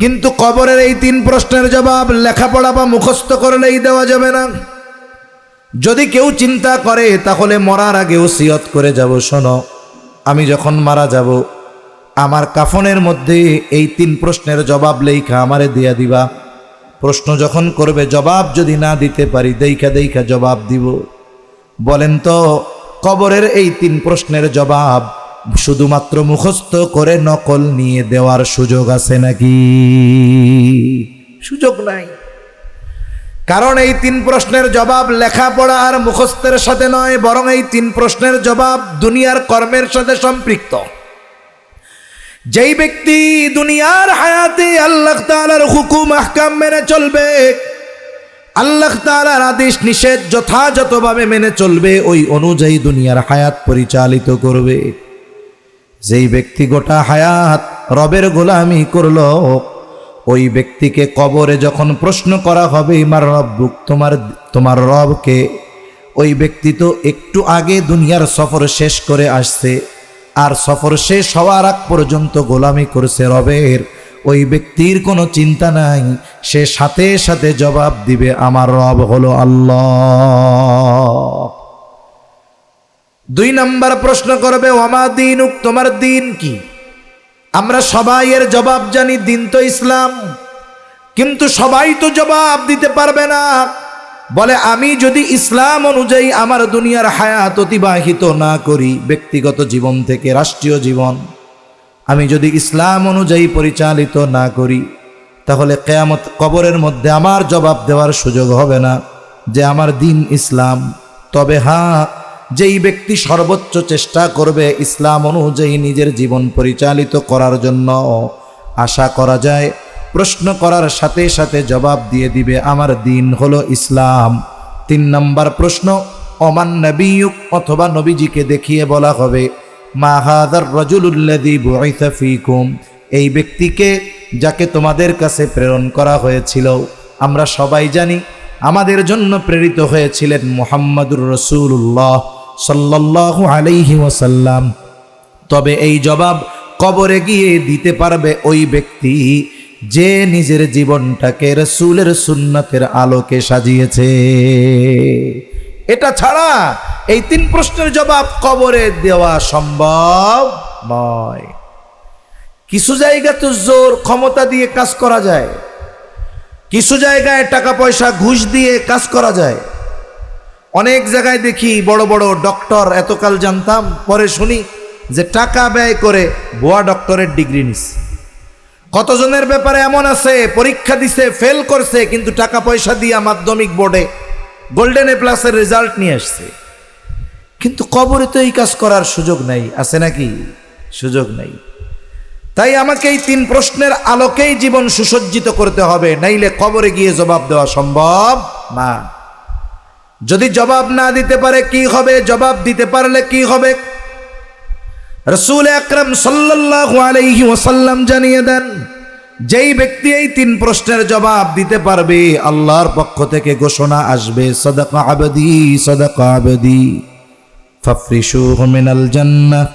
কিন্তু কবরের এই 3 প্রশ্নের জবাব লেখাপড়া বা মুখস্থ করলেই দেওয়া যাবে না। যদি কেউ চিন্তা করে তাহলে মরার আগে ওসিয়ত করে যাব, শোনো আমি যখন মারা যাব আমার কাফনের মধ্যে এই 3 প্রশ্নের জবাব লেখা আমারে দিয়া দিবা। প্রশ্ন যখন করবে জবাব যদি না দিতে পারি দেইখা দেইখা জবাব দিব। বলেন তো কবরের এই 3 প্রশ্নের জবাব শুধুমাত্র মুখস্থ করে নকল নিয়ে দেওয়ার সুযোগ আছে নাকি? সুযোগ নাই। কারণ এই 3 প্রশ্নের জবাব লেখাপড়া আর মুখস্থের সাথে নয়, বরং এই 3 প্রশ্নের জবাব দুনিয়ার কর্মের সাথে সম্পৃক্ত। যেই ব্যক্তি দুনিয়ার হায়াতে আল্লাহ তাআলার হুকুম আহকাম মেনে চলবে, আল্লাহ তাআলার আদেশ নিষেধ যথাযথভাবে মেনে চলবে, ওই অনুযায়ী দুনিয়ার হায়াত পরিচালিত করবে। যেই ব্যক্তি গোটা হায়াত রবের গোলামি করলো, ওই ব্যক্তিকে কবরে যখন প্রশ্ন করা হবে মার রব্বুক, তোমার রবকে, ওই ব্যক্তি তো একটু আগে দুনিয়ার সফর শেষ করে আসছে, আর সফর শেষ হওয়ার আগ পর্যন্ত গোলামি করছে রবের। ওই ব্যক্তির কোনো চিন্তা নাই, সে সাথে সাথে জবাব দিবে আমার রব হলো আল্লাহ। 2 নম্বর প্রশ্ন করবে ওয়ামা দীনুক, তোমার দিন কি? আমরা সবাই এর জবাব জানি, দিন তো ইসলাম, কিন্তু সবাই তো জবাব দিতে পারবে না। বলে আমি যদি ইসলাম অনুযায়ী আমার দুনিয়ার হায়াত অতিবাহিত না করি, ব্যক্তিগত জীবন থেকে রাষ্ট্রীয় জীবন, আমি যদি ইসলাম অনুযায়ী পরিচালিত না করি, তাহলে কিয়ামত কবরের মধ্যে আমার জবাব দেওয়ার সুযোগ হবে না যে আমার দিন ইসলাম। তবে হ্যাঁ, যেই ব্যক্তি সর্বোচ্চ চেষ্টা করবে ইসলাম অনুযায়ী নিজের জীবন পরিচালিত করার জন্য, আশা করা যায় প্রশ্ন করার সাথে সাথে জবাব দিয়ে দিবে আমার দিন হলো ইসলাম। 3 নম্বর প্রশ্ন ওমান নবিয়ুক, অথবা নবীজিকে দেখিয়ে বলা হবে মা হাযার রাজুলুল্লাযী বুইসা ফীকুম, এই ব্যক্তিকে যাকে তোমাদের কাছে প্রেরণ করা হয়েছিল। আমরা সবাই জানি আমাদের জন্য প্রেরিত হয়েছিলেন মুহাম্মাদুর রাসূলুল্লাহ সাল্লাল্লাহু আলাইহি ওয়াসাল্লাম। তবে এই জবাব কবরে গিয়ে দিতে পারবে ওই ব্যক্তি যে নিজের জীবনটাকে রাসূলের সুন্নাতের আলোকে সাজিয়েছে। এটা ছাড়া এই 3 প্রশ্নের জবাব কবরে দেওয়া সম্ভব নয়। কিছু জায়গা তো জোর ক্ষমতা দিয়ে কাজ করা যায়, কিছু জায়গায় টাকা পয়সা ঘুষ দিয়ে কাজ করা যায়। অনেক জায়গায় দেখি বড় বড় ডক্টর, এতকাল জানতাম পরে শুনি যে টাকা ব্যয় করে ভুয়া ডক্টরের ডিগ্রি নিচ্ছে। কতজনের ব্যাপারে এমন আছে পরীক্ষা দিছে, ফেল করছে, কিন্তু টাকা পয়সা দিয়া মাধ্যমিক বোর্ডে গোল্ডেন এ প্লাসের রেজাল্ট নিয়ে আসছে। কিন্তু কবরে তো এই কাজ করার সুযোগ নাই, আছে নাকি? সুযোগ নাই। তাই আমাকে এই 3 প্রশ্নের আলোকেই জীবন সুসজ্জিত করতে হবে, নাইলে কবরে গিয়ে জবাব দেওয়া সম্ভব না। যদি জবাব না দিতে পারে কি হবে? জবাব দিতে পারলে কি হবে? রাসূল আকরাম সাল্লাল্লাহু আলাইহি ওয়াসাল্লাম জানিয়ে দেন, যেই ব্যক্তি এই 3 প্রশ্নের জবাব দিতে পারবে, আল্লাহর পক্ষ থেকে ঘোষণা আসবে সাদাকা আবদি সাদাকা আবদি ফাফরিশুহু মিনাল জান্নাহ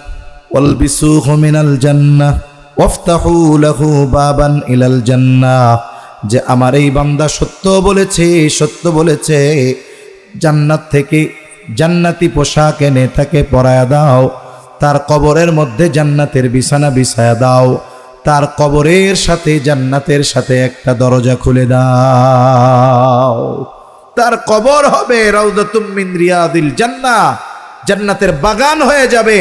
ওয়ালবিসুহু মিনাল জান্নাহ ওয়াফতাহু লাহু বাবান ইলাল জান্নাহ, যে আমার এই বান্দা সত্য বলেছে, জান্নাত থেকে জান্নাতি পোশাক এনে তাকে পরায়া দাও, তার কবরের মধ্যে জান্নাতের বিছানা বিছায়া দাও, তার কবরের সাথে জান্নাতের সাথে একটা দরজা খুলে দাও, তার কবর হবে রাউদাতুম মিন রিয়াদিল জান্নাহ, জান্নাতের বাগান হয়ে যাবে।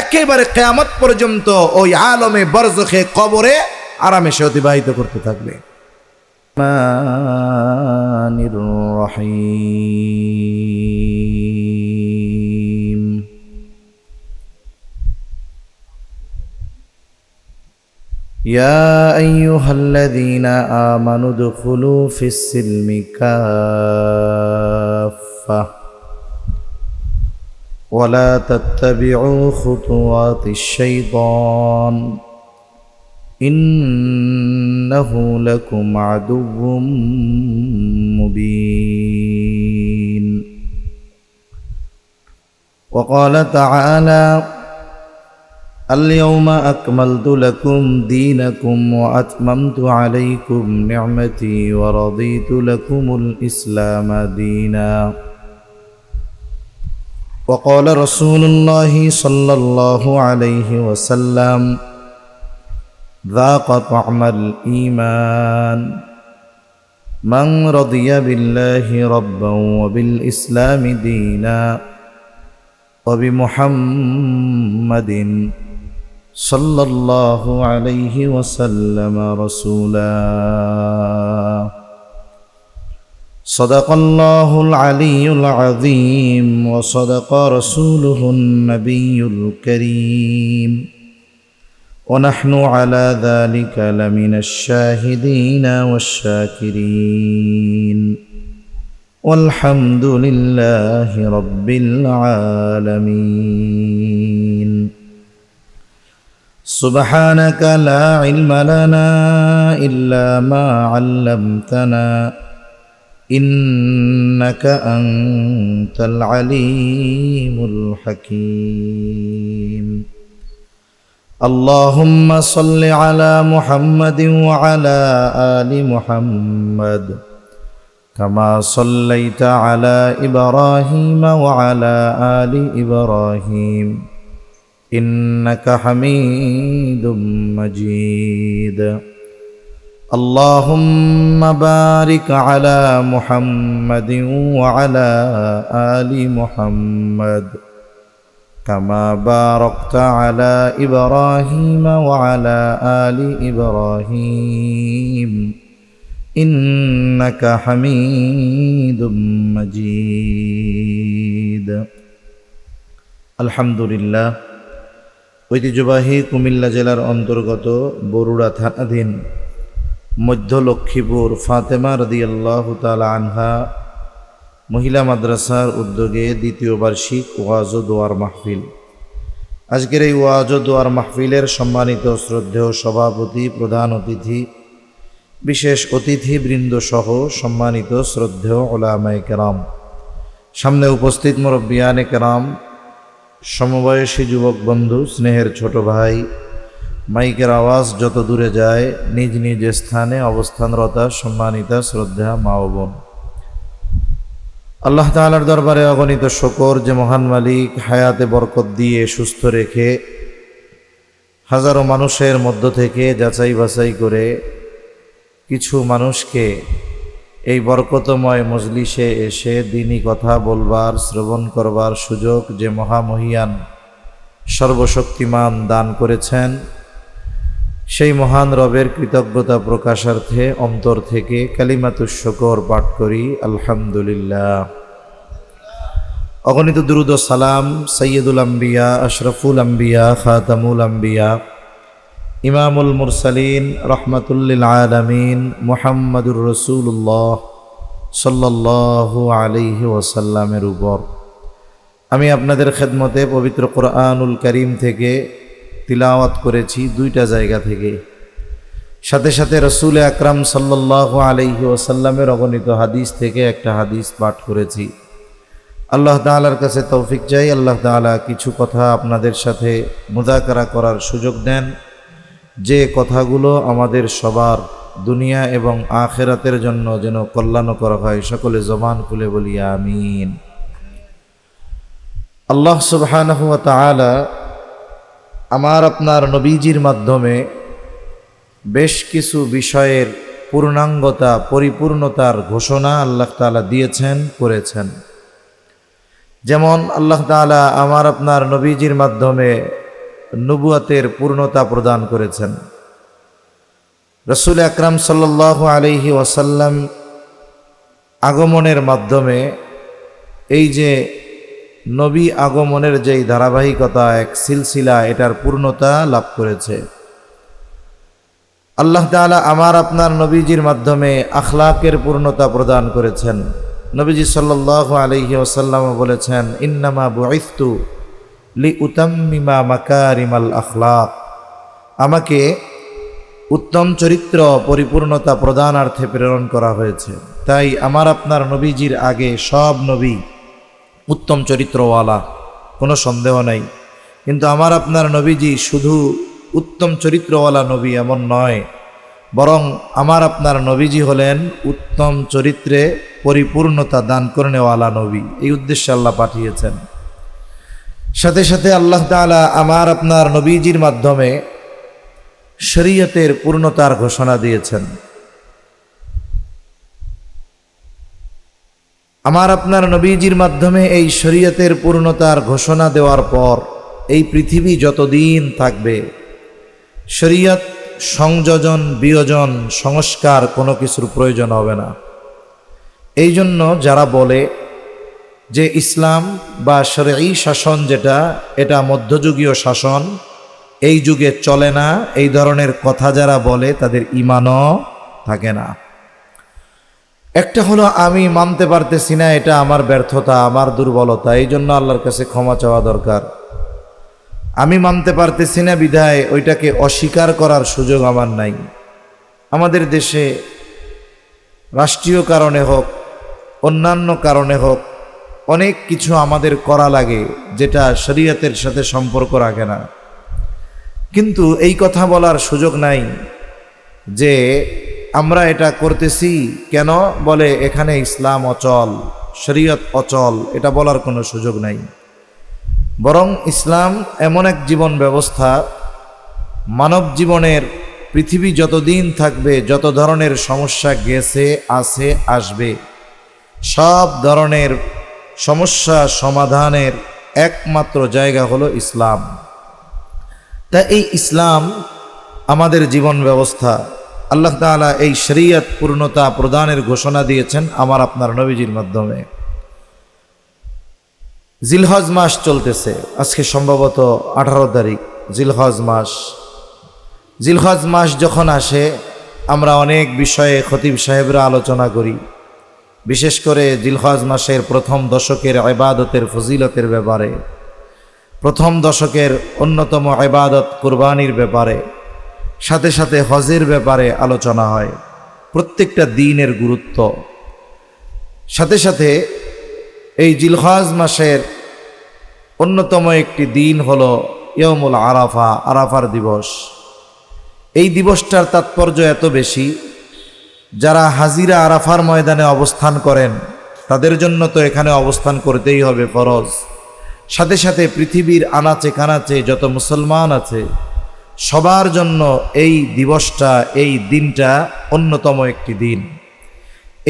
একেবারে কিয়ামত পর্যন্ত ওই আলমে বরজখে কবরে আরামে সে অতিবাহিত করতে থাকবে। রহমানির রহিম। ইয়া আইয়ুহাল্লাযীনা আমানু দুখুলু ফিস-সিলমি কাফফা ওয়ালা তাত্তাবিউ খুতুওয়াতিশ শাইতান ইন্নাহু লাকুম আদুউম মুবিন। ওয়া ক্বালা তাআলা اليوم أكملت لكم دينكم وأتممت عليكم نعمتي ورضيت لكم الإسلام دينا وقال رسول الله صلى الله عليه وسلم ذاق طعم الإيمان من رضي بالله ربا وبالإسلام دينا وبمحمد صلى الله عليه وسلم رسولا صدق الله العلي العظيم وصدق رسوله النبي الكريم ونحن على ذلك لمن الشاهدين والشاكرين والحمد لله رب العالمين سبحانك لا علم لنا إلا ما علمتنا إنك أنت العليم الحكيم اللهم صل على محمد وعلى آل محمد كما صليت على إبراهيم وعلى آل إبراهيم إنك حميد مجيد اللهم بارك على محمد وعلى آل محمد كما باركت على إبراهيم وعلى آل إبراهيم إنك حميد مجيد الحمد لله ঐতিহ্যবাহী কুমিল্লা জেলার অন্তর্গত বরুড়া থানাধীন মধ্য লক্ষ্মীপুর ফাতেমা রাদিয়াল্লাহু তাআলা আনহা মহিলা মাদ্রাসার উদ্যোগে দ্বিতীয় বার্ষিক ওয়াজ ও দোয়ার মাহফিল। আজকের এই ওয়াজ ও দোয়ার মাহফিলের সম্মানিত শ্রদ্ধেয় সভাপতি, প্রধান অতিথি, বিশেষ অতিথিবৃন্দ সহ সম্মানিত শ্রদ্ধেয় উলামায়ে কেরাম, সামনে উপস্থিত মুরব্বিয়ানে কেরাম, সমবয়সী যুবক বন্ধু, স্নেহের ছোট ভাই, মাইকের আওয়াজ যত দূরে যায় নিজ নিজ স্থানে অবস্থানরতা সম্মানিতা শ্রদ্ধা মা ও বোন, আল্লাহ তাআলার দরবারে অগণিত শুকর যে মহান মালিক হায়াতে বরকত দিয়ে সুস্থ রেখে হাজারো মানুষের মধ্য থেকে যাচাই বাছাই করে কিছু মানুষকে এই বরকতময় মজলিসে এসে দ্বীনি কথা বলবার, শ্রবণ করবার সুযোগ যে মহামহিয়ান সর্বশক্তিমান দান করেছেন, সেই মহান রবের কৃতজ্ঞতা প্রকাশার্থে অন্তর থেকে কালিমাতুশ শুকর পাঠ করি আলহামদুলিল্লাহ। অগণিত দুরূদ ও সালাম সাইয়্যিদুল আম্বিয়া, আশরাফুল আম্বিয়া, খাতামুল আম্বিয়া, ইমামুল মুরসালিন, রহমাতুল লিল আলামিন মুহাম্মাদুর রাসূলুল্লাহ সাল্লাল্লাহু আলাইহি ওয়াসাল্লামের উপর। আমি আপনাদের খেদমতে পবিত্র কোরআনুল কারীম থেকে তিলাওয়াত করেছি দুইটা জায়গা থেকে, সাথে সাথে রসুল আকরাম সাল্লাল্লাহু আলাইহি ওয়াসাল্লামের অগণিত হাদিস থেকে একটা হাদিস পাঠ করেছি। আল্লাহ তাআলার কাছে তৌফিক চাই, আল্লাহ তাআলা কিছু কথা আপনাদের সাথে মুযাকারা করার সুযোগ দেন, যে কথাগুলো আমাদের সবার দুনিয়া এবং আখিরাতের জন্য যেন কল্যাণকর হয়। সকলে জবান খুলে বলি আমিন। আল্লাহ সুবহানাহু ওয়া তাআলা আমার আপনার নবীজির মাধ্যমে বেশ কিছু বিষয়ের পূর্ণাঙ্গতা, পরিপূর্ণতার ঘোষণা আল্লাহ তাআলা দিয়েছেন, করেছেন। যেমন আল্লাহ তাআলা আমার আপনার নবীজির মাধ্যমে নবুয়তের পূর্ণতা প্রদান করেছেন। রাসূল আকরাম সাল্লাল্লাহু আলাইহি ওয়াসাল্লাম আগমনের মাধ্যমে এই যে নবী আগমনের যেই ধারাবাহিকতা, এক সিলসিলা, এটার পূর্ণতা লাভ করেছে। আল্লাহ তাআলা আমার আপনার নবীজির মাধ্যমে আখলাকের পূর্ণতা প্রদান করেছেন। নবীজি সাল্লাল্লাহু আলাইহি ওয়াসাল্লাম বলেছেন, ইন্নামা বুইসতু লিউতাম্মিমা মাকারিমাল আখলাক, আমাকে উত্তম চরিত্র পরিপূর্ণতা প্রদানার্থে প্রেরণ করা হয়েছে। তাই আমার আপনার নবীজির আগে সব নবী উত্তম চরিত্রওয়ালা, কোনো সন্দেহ নাই। কিন্তু আমার আপনার নবীজি শুধু উত্তম চরিত্রওয়ালা নবী এমন নয়, বরং আমার আপনার নবীজি হলেন উত্তম চরিত্রে পরিপূর্ণতা দান করেনেওয়ালা নবী। এই উদ্দেশ্যে আল্লাহ পাঠিয়েছেন। সাথে সাথে আল্লাহ তাআলা আমার আপনার নবীজির মাধ্যমে শরীয়তের পূর্ণতার ঘোষণা দিয়েছেন। আমার আপনার নবীজির মাধ্যমে এই শরীয়তের পূর্ণতার ঘোষণা দেওয়ার পর এই পৃথিবী যতদিন থাকবে শরীয়ত সংযোজন, বিয়োজন, সংস্কার কোনো কিছুর প্রয়োজন হবে না। এই জন্য যারা বলে যে ইসলাম বা শরঈ শাসন যেটা, এটা মধ্যযুগীয় শাসন, এই যুগে চলে না, এই ধরনের কথা যারা বলে তাদের ঈমানও থাকে না। একটা হলো আমি মানতে পারতেছি না, এটা আমার ব্যর্থতা, আমার দুর্বলতা, এই জন্য আল্লাহর কাছে ক্ষমা চাওয়া দরকার। আমি মানতে পারতেছি না বিধায় ওইটাকে অস্বীকার করার সুযোগ আমার নাই। আমাদের দেশে রাষ্ট্রীয় কারণে হোক, অন্যান্য কারণে হোক, অনেক কিছু আমাদের করা লাগে যেটা শরীয়তের সাথে সম্পর্ক রাখে না। কিন্তু এই কথা বলার সুযোগ নাই যে আমরা এটা করতেছি কেন, বলে এখানে ইসলাম অচল, শরীয়ত অচল, এটা বলার কোনো সুযোগ নাই। বরং ইসলাম এমন এক জীবন ব্যবস্থা, মানব জীবনের পৃথিবী যতদিন থাকবে যত ধরনের সমস্যা গেছে, আছে, আসবে, সব ধরনের সমস্যা সমাধানের একমাত্র জায়গা হলো ইসলাম। তা এই ইসলাম আমাদের জীবন ব্যবস্থা। আল্লাহ তাআলা এই শরীয়ত পূর্ণতা প্রদানের ঘোষণা দিয়েছেন আমার আপনার নবীজির মাধ্যমে। জিলহজ মাস চলতেছে, আজকে সম্ভবত 18 তারিখ জিলহজ মাস। জিলহজ মাস যখন আসে আমরা অনেক বিষয়ে খতিব সাহেবরা আলোচনা করি, বিশেষ করে জিলহজ মাসের প্রথম দশকের ইবাদতের ফজিলতের ব্যাপারে, প্রথম দশকের অন্যতম ইবাদত কুরবানির ব্যাপারে, সাথে সাথে হজের ব্যাপারে আলোচনা হয়, প্রত্যেকটা দিনের গুরুত্ব। সাথে সাথে এই জিলহজ মাসের অন্যতম একটি দিন হলো ইয়মুল আরাফা, আরাফার দিবস। এই দিবসটার তাৎপর্য এত বেশি, যারা হাজিরা আরাফার ময়দানে অবস্থান করেন তাদের জন্য তো এখানে অবস্থান করতেই হবে, ফরজ। সাথে সাথে পৃথিবীর আনাচে কানাচে যত মুসলমান আছে সবার জন্য এই দিবসটা, এই দিনটা অন্যতম একটি দিন।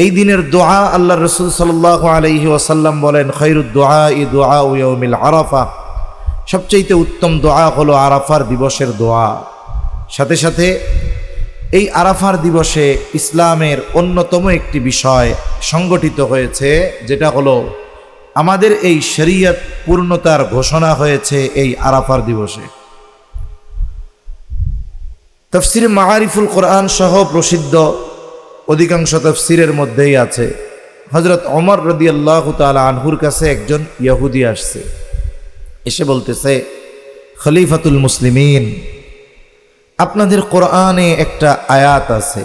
এই দিনের দোয়া আল্লাহ রসুল সাল্লাল্লাহু আলাইহি ওয়াসাল্লাম বলেন, খায়রুদ দুআ দুআ ইয়াউমিল আরাফা, সবচেয়ে উত্তম দোয়া হলো আরাফার দিবসের দোয়া। সাথে সাথে এই আরাফার দিবসে ইসলামের অন্যতম একটি বিষয় সংগঠিত হয়েছে, যেটা হলো আমাদের এই শরীয়ত পূর্ণতার ঘোষণা হয়েছে এই আরাফার দিবসে। তাফসিরে মাআরিফুল কোরআন সহ প্রসিদ্ধ অধিকাংশ তাফসিরের মধ্যেই আছে, হযরত ওমর রাদিয়াল্লাহু তাআলা আনহুর কাছে একজন ইহুদি আসছে, এসে বলতেছে, খলিফাতুল মুসলিমিন, আপনাদের কোরআনে একটা আয়াত আছে,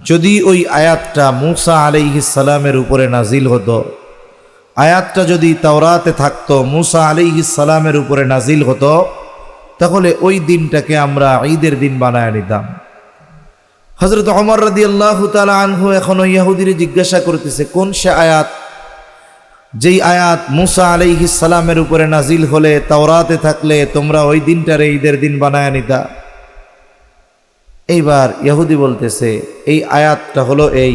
যদি ওই আয়াতটা মূসা আলাইহিস সালামের উপরে নাজিল হতো, আয়াতটা যদি তাওরাতে থাকতো, মূসা আলাইহিস সালামের উপরে নাজিল হতো, তাহলে ওই দিনটাকে আমরা ঈদের দিন বানায় নিতাম। হযরত ওমর রাদিয়াল্লাহু তাআলা আনহু এখন ওই ইহুদিরে জিজ্ঞাসা করতেছে, কোন সে আয়াত, যেই আয়াত মূসা আলাইহিস সালামের উপরে নাজিল হলে, তাওরাতে থাকলে তোমরা ওই দিনটারে ঈদের দিন বানায় নিতা। এইবার ইহুদি বলতেছে, এই আয়াতটা হলো এই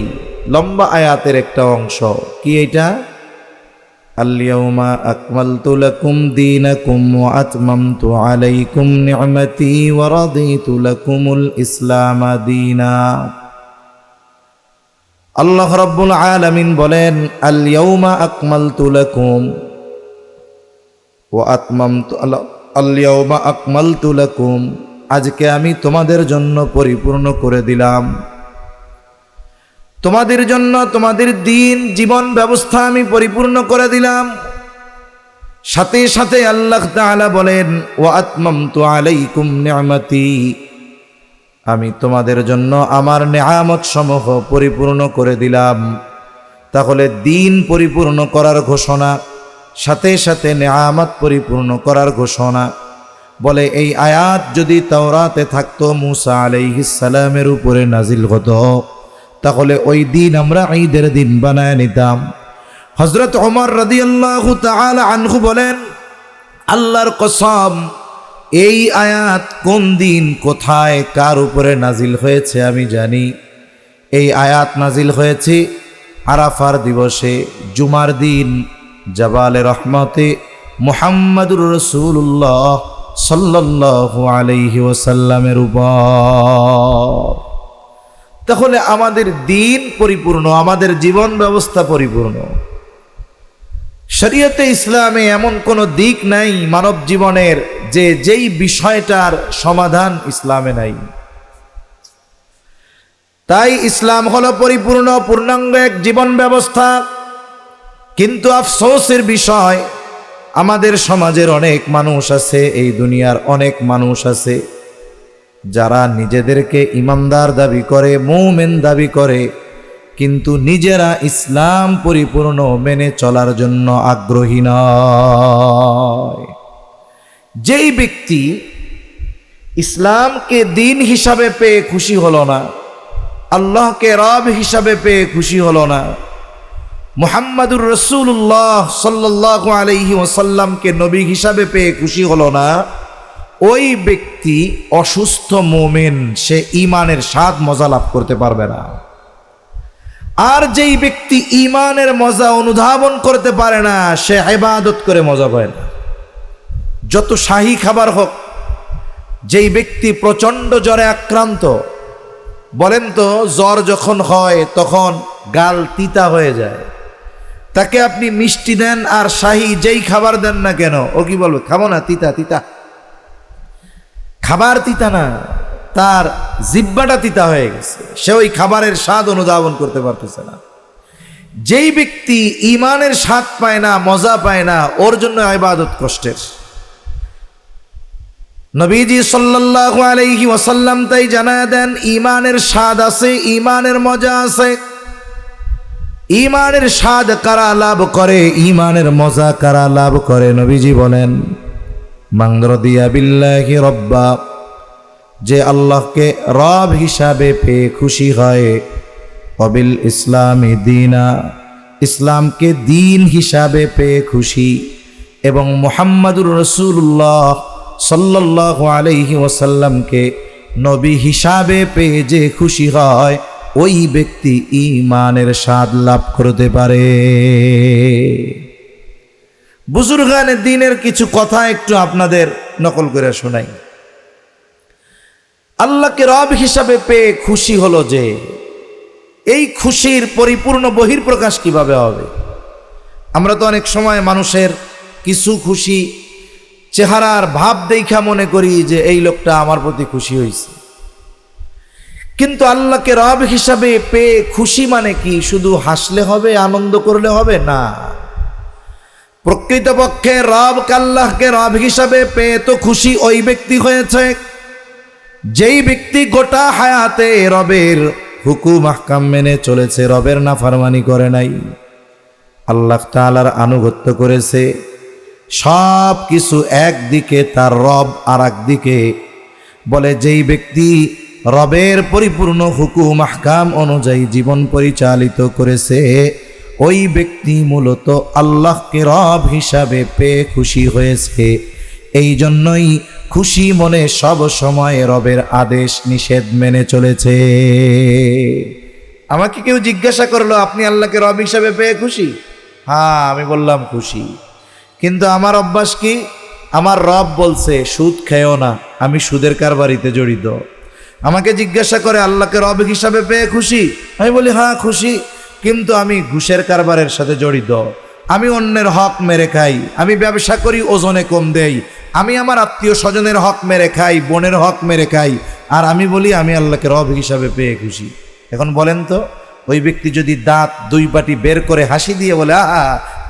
লম্বা আয়াতের একটা অংশ। কি এইটা? আল-ইয়াউমা আকমালতু লাকুম দীনাকুম ওয়া আতমামতু আলাইকুম নি'মাতি ওয়া রাদিতু লাকুমুল ইসলাম দীনা। আল্লাহ রাব্বুল আলামিন বলেন, আল-ইয়াউমা আকমালতু লাকুম ওয়া আতমামতু, আল-ইয়াউমা আকমালতু লাকুম, আজকে আমি তোমাদের জন্য পরিপূর্ণ করে দিলাম, তোমাদের জন্য তোমাদের দিন জীবন ব্যবস্থা আমি পরিপূর্ণ করে দিলাম। সাথে সাথে আল্লাহ তাআলা বলেন, ওয়া আতমামতু আলাইকুম নি'মাতি, আমি তোমাদের জন্য আমার নেয়ামত সমূহ পরিপূর্ণ করে দিলাম। তাহলে দিন পরিপূর্ণ করার ঘোষণা, সাথে সাথে নেয়ামত পরিপূর্ণ করার ঘোষণা, বলে এই আয়াত যদি তাওরাতে থাকতো মুসা আলাইহিস সালামের উপরে নাজিল হতো তাহলে ওই দিন আমরা ঈদের দিন বানায় নিতাম। হযরত ওমর রাদিয়াল্লাহু তাআলা আনহু বলেন, আল্লাহর কসম, এই আয়াত কোন দিন কোথায় কার উপরে নাজিল হয়েছে আমি জানি। এই আয়াত নাজিল হয়েছে আরাফার দিবসে, জুমার দিন, জাবালে রহমতে মুহাম্মাদুর রাসূলুল্লাহ সাল্লাল্লাহু আলাইহি ওয়াসাল্লামের উপর। তাহলে আমাদের দিন পরিপূর্ণ, আমাদের জীবন ব্যবস্থা পরিপূর্ণ। শরীয়তে ইসলামে এমন কোনো দিক নাই মানব জীবনের যেই বিষয়টার সমাধান ইসলামে নাই। তাই ইসলাম হলো পরিপূর্ণ পূর্ণাঙ্গ এক জীবন ব্যবস্থা। কিন্তু আফসোসের বিষয়, আমাদের সমাজের অনেক মানুষ আছে, এই দুনিয়ার অনেক মানুষ আছে যারা নিজেদেরকে ইমানদার দাবি করে, মুমিন দাবি করে, কিন্তু নিজেরা ইসলাম পরিপূর্ণ মেনে চলার জন্য আগ্রহী নয়। যেই ব্যক্তি ইসলামকে দিন হিসাবে পেয়ে খুশি হলো না, আল্লাহকে রব হিসাবে পেয়ে খুশি হলো না, মুহাম্মাদুর রাসূলুল্লাহ সাল্লাল্লাহু আলাইহি ওয়াসাল্লামকে নবী হিসাবে পেয়ে খুশি হলো না, ওই ব্যক্তি অসুস্থ মুমিন, সে ঈমানের স্বাদ মজা লাভ করতে পারবে না। আর যেই ব্যক্তি ঈমানের মজা অনুধাবন করতে পারে না, সে ইবাদত করে মজা পায় না। যত শাহী খাবার হোক, যেই ব্যক্তি প্রচণ্ড জ্বরে আক্রান্ত, বলেন তো জ্বর যখন হয় তখন গাল তিতা হয়ে যায়, তাকে আপনি মিষ্টি দেন আর শাহী যেই খাবার দেন না কেন, ও কি বলবে? খাবো না, তিতা তিতা। খাবার তিতা না, তার জিহ্বাটা তিতা হয়ে গেছে, সে ওই খাবারের স্বাদ অনুধাবন করতে পারতেছে না। যেই ব্যক্তি ঈমানের স্বাদ পায় না, মজা পায় না, ওর জন্য ইবাদত কষ্টের। নবীজি সাল্লাল্লাহু আলাইহি ওয়াসাল্লাম তাই জানায় দেন, ঈমানের স্বাদ আছে, ঈমানের মজা আছে। ঈমানের স্বাদ কারা লাভ করে, ঈমানের মজা কারা লাভ করে? নবীজি বলেন, মান রাদিয়া বিল্লাহি রাব্বা, যে আল্লাহকে রব হিসাবে পেয়ে খুশি হয়, ওয়াবিল ইসলামি দীনা, ইসলামকে দিন হিসাবে পেয়ে খুশি, এবং মুহাম্মাদুর রাসূলুল্লাহ সাল্লাল্লাহু আলাইহি ওয়াসাল্লামকে নবী হিসাবে পেয়ে যে খুশি হয়, ওই ব্যক্তি ঈমানের স্বাদ লাভ করতে পারে। বুজুর্গানে দ্বীনের কিছু কথা একটু আপনাদের নকল করে শোনাই। আল্লাহকে রব হিসাবে পেয়ে খুশি হলো যে, এই খুশির পরিপূর্ণ বহির্প্রকাশ কিভাবে হবে? আমরা তো অনেক সময় মানুষের কিছু খুশি চেহারার ভাব দেখা মনে করি যে এই লোকটা আমার প্রতি খুশি হয়েছে। কিন্তু আল্লাহকে রব হিসাবে পেয়ে খুশি মানে কি শুধু হাসলে হবে, আনন্দ করলে হবে? না, প্রকৃতপক্ষে রব আল্লাহকে রব হিসাবে পেয়ে তো খুশি ওই ব্যক্তি হয়েছে যেই ব্যক্তি গোটা হায়াতে রবের হুকুম আহকাম মেনে চলেছে, রবের নাফরমানি করে নাই, আল্লাহ তাআলার আনুগত্য করেছে। সব কিছু একদিকে তার রব, আর একদিকে বলে যেই ব্যক্তি রবের পরিপূর্ণ হুকুম আহকাম অনুযায়ী জীবন পরিচালিত করেছে, ওই ব্যক্তি মূলত আল্লাহকে রব হিসাবে পেয়ে খুশি হয়েছে। এই জন্যই খুশি মনে সব সময় রবের আদেশ নিষেধ মেনে চলেছে। আমাকে কেউ জিজ্ঞাসা করলো, আপনি আল্লাহকে রব হিসাবে পেয়ে খুশি? হ্যাঁ, আমি বললাম খুশি। কিন্তু আমার অভ্যাস কি? আমার রব বলছে সুদ খেও না, আমি সুদের কারবারিতে জড়িত। আমাকে জিজ্ঞাসা করে আল্লাহকে রব হিসাবে পেয়ে খুশি? আমি বলি হ্যাঁ খুশি, কিন্তু আমি ঘুষের কারবারের সাথে জড়িত, আমি অন্যের হক মেরে খাই, আমি ব্যবসা করি ওজনে কম দেই, আমি আমার আত্মীয় স্বজনের হক মেরে খাই, বোনের হক মেরে খাই, আর আমি বলি আমি আল্লাহকে রব হিসাবে পেয়ে খুশি। এখন বলেন তো, ওই ব্যক্তি যদি দাঁত দুই পাটি বের করে হাসি দিয়ে বলে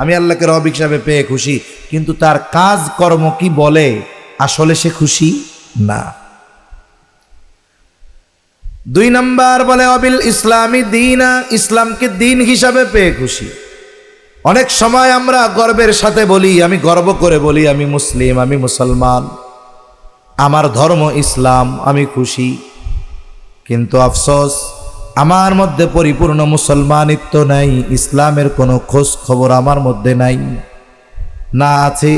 আমি আল্লাহকে রব হিসাবে পেয়ে খুশি, কিন্তু তার কাজ কর্ম কি বলে আসলে সে খুশি না। 2 নাম্বার বলে অবিল ইসলামী দীনা, ইসলামকে দিন হিসাবে পেয়ে খুশি। অনেক সময় আমরা গর্বের সাথে বলি, আমি গর্ব করে বলি আমি মুসলিম, আমি মুসলমান। আমার ধর্ম ইসলাম, আমি খুশি। কিন্তু আফসোস, আমার মধ্যে পরিপূর্ণ মুসলমানিত্ব নাই, ইসলামের কোনো খোঁজ খবর আমার মধ্যে নাই। না আছে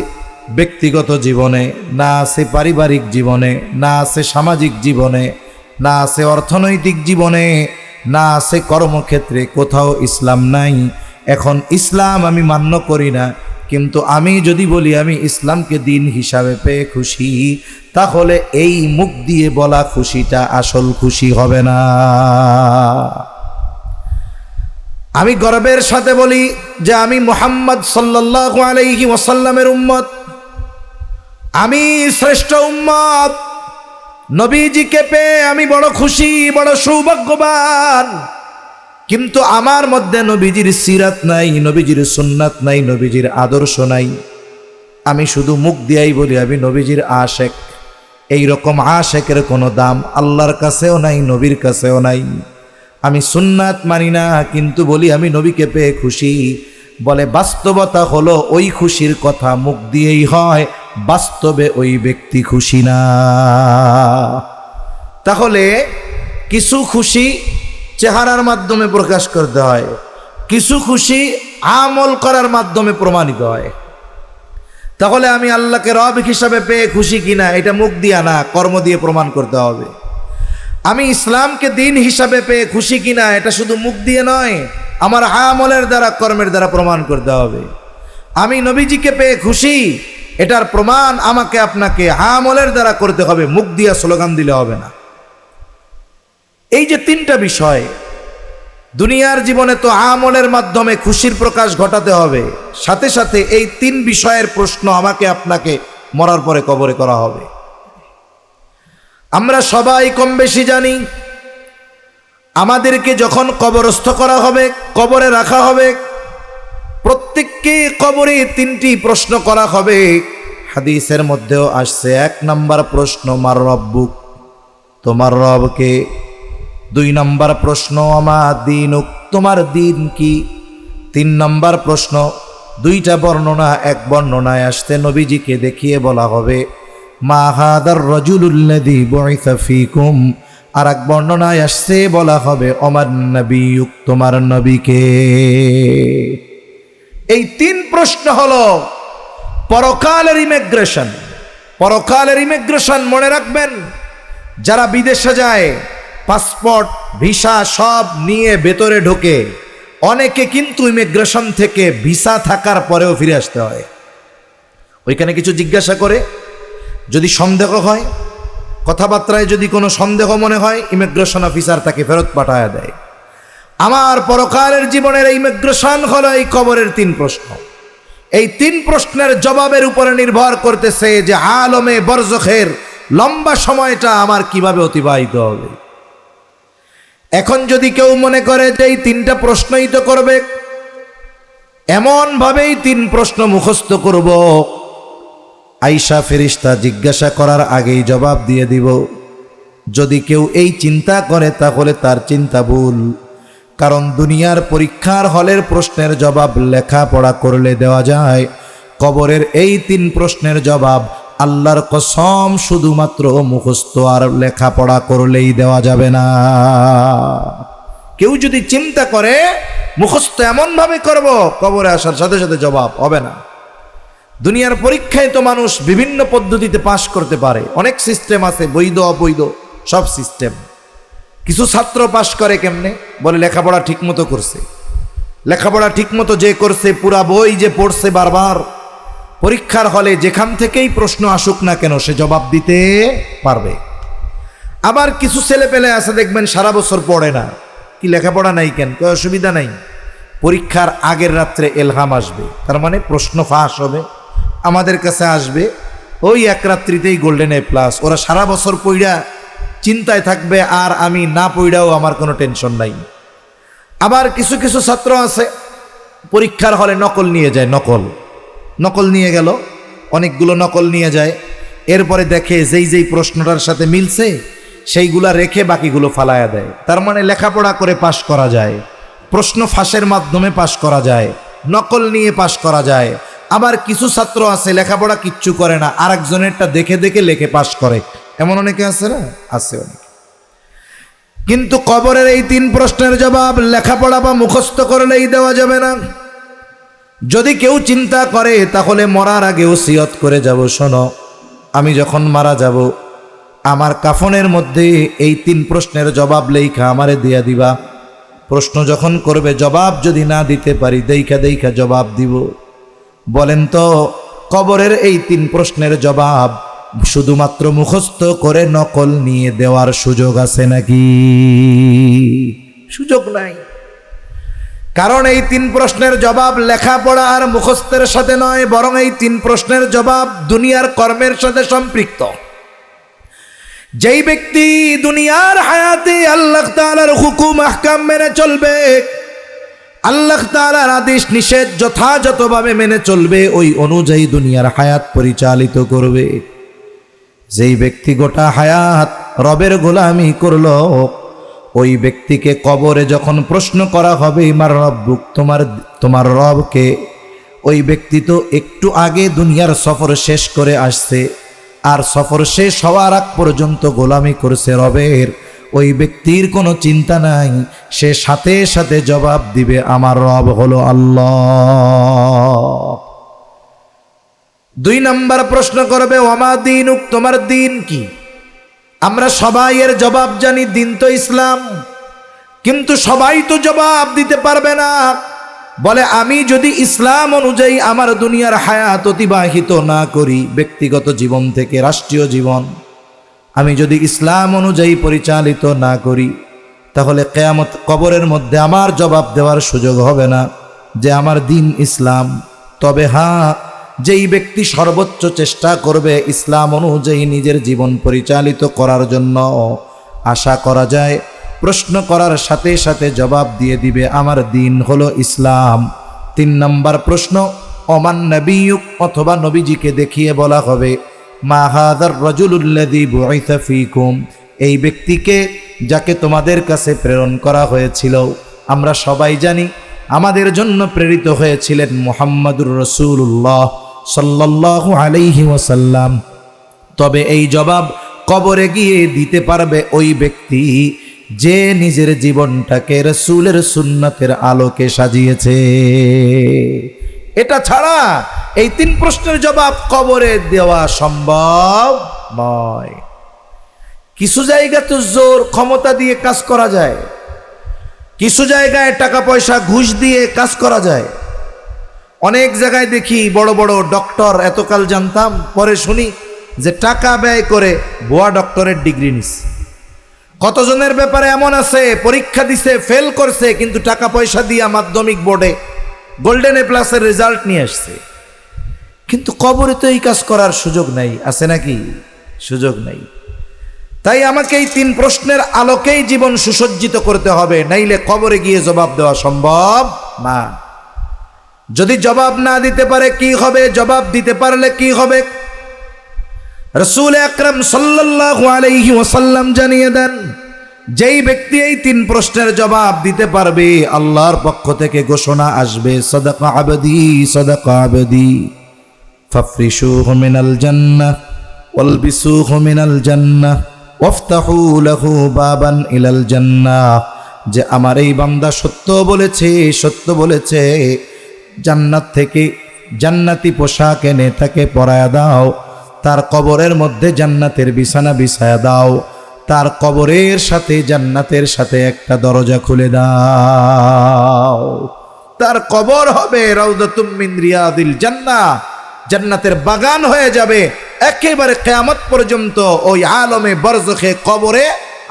ব্যক্তিগত জীবনে, না আছে পারিবারিক জীবনে, না আছে সামাজিক জীবনে, না আছে অর্থনৈতিক জীবনে, না আছে কর্মক্ষেত্রে, কোথাও ইসলাম নাই। এখন ইসলাম আমি মান্য করি না, কিন্তু আমি যদি বলি আমি ইসলামকে দিন হিসাবে পেয়ে খুশি, তাহলে এই মুখ দিয়ে বলা খুশিটা আসল খুশি হবে না। আমি গর্বের সাথে বলি যে আমি মুহাম্মদ সাল্লাল্লাহু আলাইহি ওয়াসাল্লামের উম্মত, আমি শ্রেষ্ঠ উম্মত। নবীজিকে পেয়ে আমি বড় খুশি, বড় সৌভাগ্যবান। কিন্তু আমার মধ্যে নবীজির সিরাত নাই, নবীজির সুন্নাত নাই, নবীজির আদর্শ নাই। আমি শুধু মুখ দিয়াই বলি আমি নবীজির আশেক। এই রকম আশেকের কোনো দাম আল্লাহর কাছেও নাই, নবীর কাছেও নাই। আমি সুন্নাত মানি না, কিন্তু বলি আমি নবীকে পেয়ে খুশি। বলে বাস্তবতা হলো ওই খুশির কথা মুখ দিয়েই হয়, বাস্তবে ওই ব্যক্তি খুশি না। তাহলে কিছু খুশি চেহারার মাধ্যমে প্রকাশ করতে হয়, কিছু খুশি আমল করার মাধ্যমে প্রমাণিত হয়। তাহলে আমি আল্লাহকে রব হিসাবে পেয়ে খুশি কিনা এটা মুখ দিয়া না, কর্ম দিয়ে প্রমাণ করতে হবে। আমি ইসলামকে দিন হিসাবে পেয়ে খুশি কিনা এটা শুধু মুখ দিয়ে নয়, আমার আমলের দ্বারা, কর্মের দ্বারা প্রমাণ করতে হবে। আমি নবীজিকে পেয়ে খুশি, এটার প্রমাণ আমাকে আপনাকে আমলের দ্বারা করতে হবে, মুখ দিয়া স্লোগান দিলে হবে না। এই যে তিনটা বিষয়, দুনিয়ার জীবনে তো আমলের মাধ্যমে খুশির প্রকাশ ঘটাতে হবে, সাথে সাথে এই তিন বিষয়ের প্রশ্ন আমাকে আপনাকে মরার পরে কবরে করা হবে। আমরা সবাই কম বেশি জানি, আমাদেরকে যখন কবরস্থ করা হবে, কবরে রাখা হবে, প্রত্যেককে কবরে তিনটি প্রশ্ন করা হবে। হাদিসের মধ্যেও আসছে, 1 নম্বর প্রশ্ন মার রব্বুক, তোমার রবকে। 2 নম্বর প্রশ্ন আমা দীনুক, তোমার দিন কি। 3 নম্বর প্রশ্ন, 2টা বর্ণনা, এক বর্ণনায় আসতে নবীজিকে দেখিয়ে বলা হবে মা হাদার রাজুলুল্লাযী বুইসা ফীকুম, আর এক বর্ণনায় আসছে বলা হবে ওমান নবিয়ুক, তোমার নবীকে। এই 3 প্রশ্ন হলো পরকালের ইমিগ্রেশন। পরকালের ইমিগ্রেশন মনে রাখবেন, যারা বিদেশে যায় পাসপোর্ট ভিসা সব নিয়ে ভেতরে ঢোকে, অনেকে কিন্তু ইমিগ্রেশন থেকে ভিসা থাকার পরেও ফিরে আসতে হয়। ওইখানে কিছু জিজ্ঞাসা করে, যদি সন্দেহ হয়, কথাবার্তায় যদি কোনো সন্দেহ মনে হয়, ইমিগ্রেশন অফিসার তাকে ফেরত পাঠায় দেয়। আমার পরকালের জীবনের ইমিগ্রেশন হলো এই কবরের 3 প্রশ্ন। এই 3 প্রশ্নের জবাবের উপরে নির্ভর করতেছে যে আলমে বরজখের লম্বা সময়টা আমার কিভাবে অতিবাহিত হবে। এখন যদি কেউ মনে করে যে এই 3টা প্রশ্নই তো করবে, এমনভাবেই 3 প্রশ্ন মুখস্থ করব, আয়েশা ফেরেশতা জিজ্ঞাসা করার আগেই জবাব দিয়ে দিব, যদি কেউ এই চিন্তা করে তাহলে তার চিন্তা ভুল। কারণ দুনিয়ার পরীক্ষার হলের প্রশ্নের জবাব লেখাপড়া করলে দেওয়া যায়, কবরের এই 3 প্রশ্নের জবাব আল্লাহর কসম শুধুমাত্র মুখস্থ আর লেখাপড়া করলেই দেওয়া যাবে না। কেউ যদি চিন্তা করে মুখস্থ এমনভাবে করব, কবরে আসার সাথে সাথে জবাব হবে না। দুনিয়ার পরীক্ষায় তো মানুষ বিভিন্ন পদ্ধতিতে পাশ করতে পারে, অনেক সিস্টেম আছে, বৈধ অবৈধ সব সিস্টেম। কিছু ছাত্র পাশ করে কেমনে, বলে লেখাপড়া ঠিকমতো করছে। লেখাপড়া ঠিকমতো যে করছে, পুরা বই যে পড়ছে বারবার, পরীক্ষার হলে যেখান থেকেই প্রশ্ন আসুক না কেন সে জবাব দিতে পারবে। আবার কিছু ছেলে পেলে আছে দেখবেন সারা বছর পড়ে না, কি লেখাপড়া নাই কেন, কোনো অসুবিধা নাই, পরীক্ষার আগের রাত্রে এলহাম আসবে, তার মানে প্রশ্ন ফাঁস হবে, আমাদের কাছে আসবে, ওই এক রাত্রিতেই গোল্ডেন A+। ওরা সারা বছর পড়া চিন্তায় থাকবে, আর আমি না পড়াও আমার কোনো টেনশন নাই। আবার কিছু কিছু ছাত্র আছে পরীক্ষার হলে নকল নিয়ে যায়, নকল নিয়ে গেল, অনেকগুলো নকল নিয়ে যায়, এরপরে দেখে যেই প্রশ্নটার সাথে মিলছে সেইগুলা রেখে বাকিগুলো ফালায়া দেয়। তার মানে লেখাপড়া করে পাশ করা যায়, প্রশ্ন ফাঁসের মাধ্যমে পাশ করা যায়, নকল নিয়ে পাশ করা যায়, আবার কিছু ছাত্র আছে লেখাপড়া কিচ্ছু করে না, আরেকজনেরটা দেখে দেখে লেখে পাশ করে, এমন অনেকে আছে না? আছে অনেকে। কিন্তু কবরের এই 3 প্রশ্নের জবাব লেখাপড়া বা মুখস্থ করলেই দেওয়া যাবে না। যদি কেউ চিন্তা করে তাহলে মরার আগে ওসিয়ত করে যাব, শোনো আমি যখন মারা যাব আমার কাফনের মধ্যে এই 3 প্রশ্নের জবাব লেখা আমারে দিয়া দিবা। প্রশ্ন যখন করবে জবাব যদি না দিতে পারি দেইখা দেইখা জবাব দিব। বলেন তো কবরের এই 3 প্রশ্নের জবাব শুধুমাত্র মুখস্থ করে নকল নিয়ে দেওয়ার সুযোগ আছে নাকি? সুযোগ নাই। কারণ এই 3 প্রশ্নের জবাব লেখাপড়া আর মুখস্থের সাথে নয়, বরং এই 3 প্রশ্নের জবাব দুনিয়ার কর্মের সাথে সম্পৃক্ত। যেই ব্যক্তি দুনিয়ার হায়াতে আল্লাহ তাআলার হুকুম আহকাম মেনে চলবে, আল্লাহ তাআলার আদেশ নিষেধ যথাযথভাবে মেনে চলবে, ওই অনুযায়ী দুনিয়ার হায়াত পরিচালিত করবে। যেই ব্যক্তি গোটা হায়াত রবের গোলামি করলো, ওই ব্যক্তিকে কবরে যখন প্রশ্ন করা হবে মার রব্বুক, তোমার রবকে, ওই ব্যক্তি তো একটু আগে দুনিয়ার সফর শেষ করে আসছে, আর সফর শেষ হওয়ার আগ পর্যন্ত গোলামি করছে রবের। ওই ব্যক্তির কোনো চিন্তা নাই, সে সাথে সাথে জবাব দিবে আমার রব হলো আল্লাহ। 2 নম্বর প্রশ্ন করবে ওয়ামা দীনুক, তোমার দিন কি? আমরা সবাই এর জবাব জানি, দিন তো ইসলাম, কিন্তু সবাই তো জবাব দিতে পারবে না। বলে আমি যদি ইসলাম অনুযায়ী আমার দুনিয়ার হায়াত অতিবাহিত না করি, ব্যক্তিগত জীবন থেকে রাষ্ট্রীয় জীবন আমি যদি ইসলাম অনুযায়ী পরিচালিত না করি, তাহলে কিয়ামত কবরের মধ্যে আমার জবাব দেওয়ার সুযোগ হবে না যে আমার দিন ইসলাম। তবে হ্যাঁ, যেই ব্যক্তি সর্বোচ্চ চেষ্টা করবে ইসলাম অনুযায়ী নিজের জীবন পরিচালিত করার জন্য, আশা করা যায় প্রশ্ন করার সাথে সাথে জবাব দিয়ে দিবে আমার দিন হলো ইসলাম। 3 নম্বর প্রশ্ন ওমান নবিয়ুক, অথবা নবীজিকে দেখিয়ে বলা হবে মা হাযার রাজুলুল্লাযী বুইসা ফীকুম, এই ব্যক্তিকে যাকে তোমাদের কাছে প্রেরণ করা হয়েছিল। আমরা সবাই জানি আমাদের জন্য প্রেরিত হয়েছিলেন মুহাম্মাদুর রাসূলুল্লাহ সাল্লাল্লাহু আলাইহি ওয়াসাল্লাম। তবে এই জবাব কবরে গিয়ে দিতে পারবে ওই ব্যক্তি যে নিজের জীবনটাকে রাসূলের সুন্নতের আলোকে সাজিয়েছে। এটা ছাড়া এই 3 প্রশ্নের জবাব কবরে দেওয়া সম্ভব নয়। কিছু জায়গা তো জোর ক্ষমতা দিয়ে কাজ করা যায়, কিছু জায়গায় টাকা পয়সা ঘুষ দিয়ে কাজ করা যায়। অনেক জায়গায় দেখি বড় বড় ডক্টর, এতকাল জানতাম, পরে শুনি যে টাকা ব্যয় করে ভুয়া ডক্টরের ডিগ্রি নিছে। কতজনের ব্যাপারে এমন আছে পরীক্ষা দিছে, ফেল করছে, কিন্তু টাকা পয়সা দিয়ে মাধ্যমিক বোর্ডে গোল্ডেন এ প্লাসের রেজাল্ট নিয়ে আসছে। কিন্তু কবরে তো এই কাজ করার সুযোগ নাই, আছে নাকি? সুযোগ নাই। তাই আমাকে এই 3 প্রশ্নের আলোকেই জীবন সুসজ্জিত করতে হবে, নাইলে কবরে গিয়ে জবাব দেওয়া সম্ভব না। যদি জবাব না দিতে পারে কি হবে? জবাব দিতে পারলে কি হবে? রাসূল আকরাম সাল্লাল্লাহু আলাইহি ওয়াসাল্লাম জানিয়ে দেন, যেই ব্যক্তি এই 3 প্রশ্নের জবাব দিতে পারবে আল্লাহর পক্ষ থেকে ঘোষণা আসবে সাদাকা আবদি, সাদাকা আবদি, ফাফরিশুহু মিনাল জান্নাহ ওয়ালবিসুহু মিনাল জান্নাহ ওয়াফতাহু লাহু বাবান ইলাল জান্নাহ। যে আমার এই বান্দা সত্য বলেছে, সত্য বলেছে, জান্নাত থেকে জান্নাতি পোশাক এনে তাকে পরায়া দাও, তার কবরের মধ্যে জান্নাতের বিছানা বিছায়া দাও, তার কবরের সাথে জান্নাতের সাথে একটা দরজা খুলে দাও, তার কবর হবে রাউদাতুম মিন রিয়াদিল জান্নাহ, জান্নাতের বাগান হয়ে যাবে। একেবারে কিয়ামত পর্যন্ত ওই আলমে বরজখে কবরে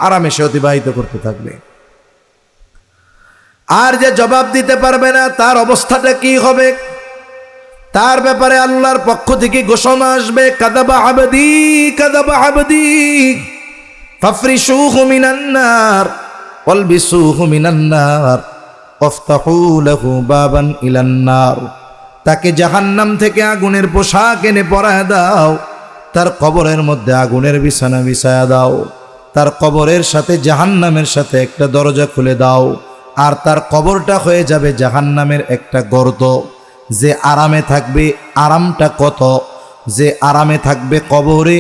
আরামে সে অতিবাহিত করতে থাকবে। আর যে জবাব দিতে পারবে না তার অবস্থাটা কি হবে? তার ব্যাপারে আল্লাহর পক্ষ থেকে ঘোষণা আসবে কাযাবা আবদি, কাযাবা আবদি, ফাফরিশুহু মিনান নার ওয়ালবিসুহু মিনান নার ওয়াফতাহু লাহু বাবান ইলান নার। তাকে জাহান্নাম থেকে আগুনের পোশাক এনে পরায় দাও, তার কবরের মধ্যে আগুনের বিছানা বিছায়া দাও, তার কবরের সাথে জাহান্নামের সাথে একটা দরজা খুলে দাও, আর তার কবরটা হয়ে যাবে জাহান্নামের একটা গর্ত। যে আরামে থাকবে আরামটা কত, যে আরামে থাকবে কবরে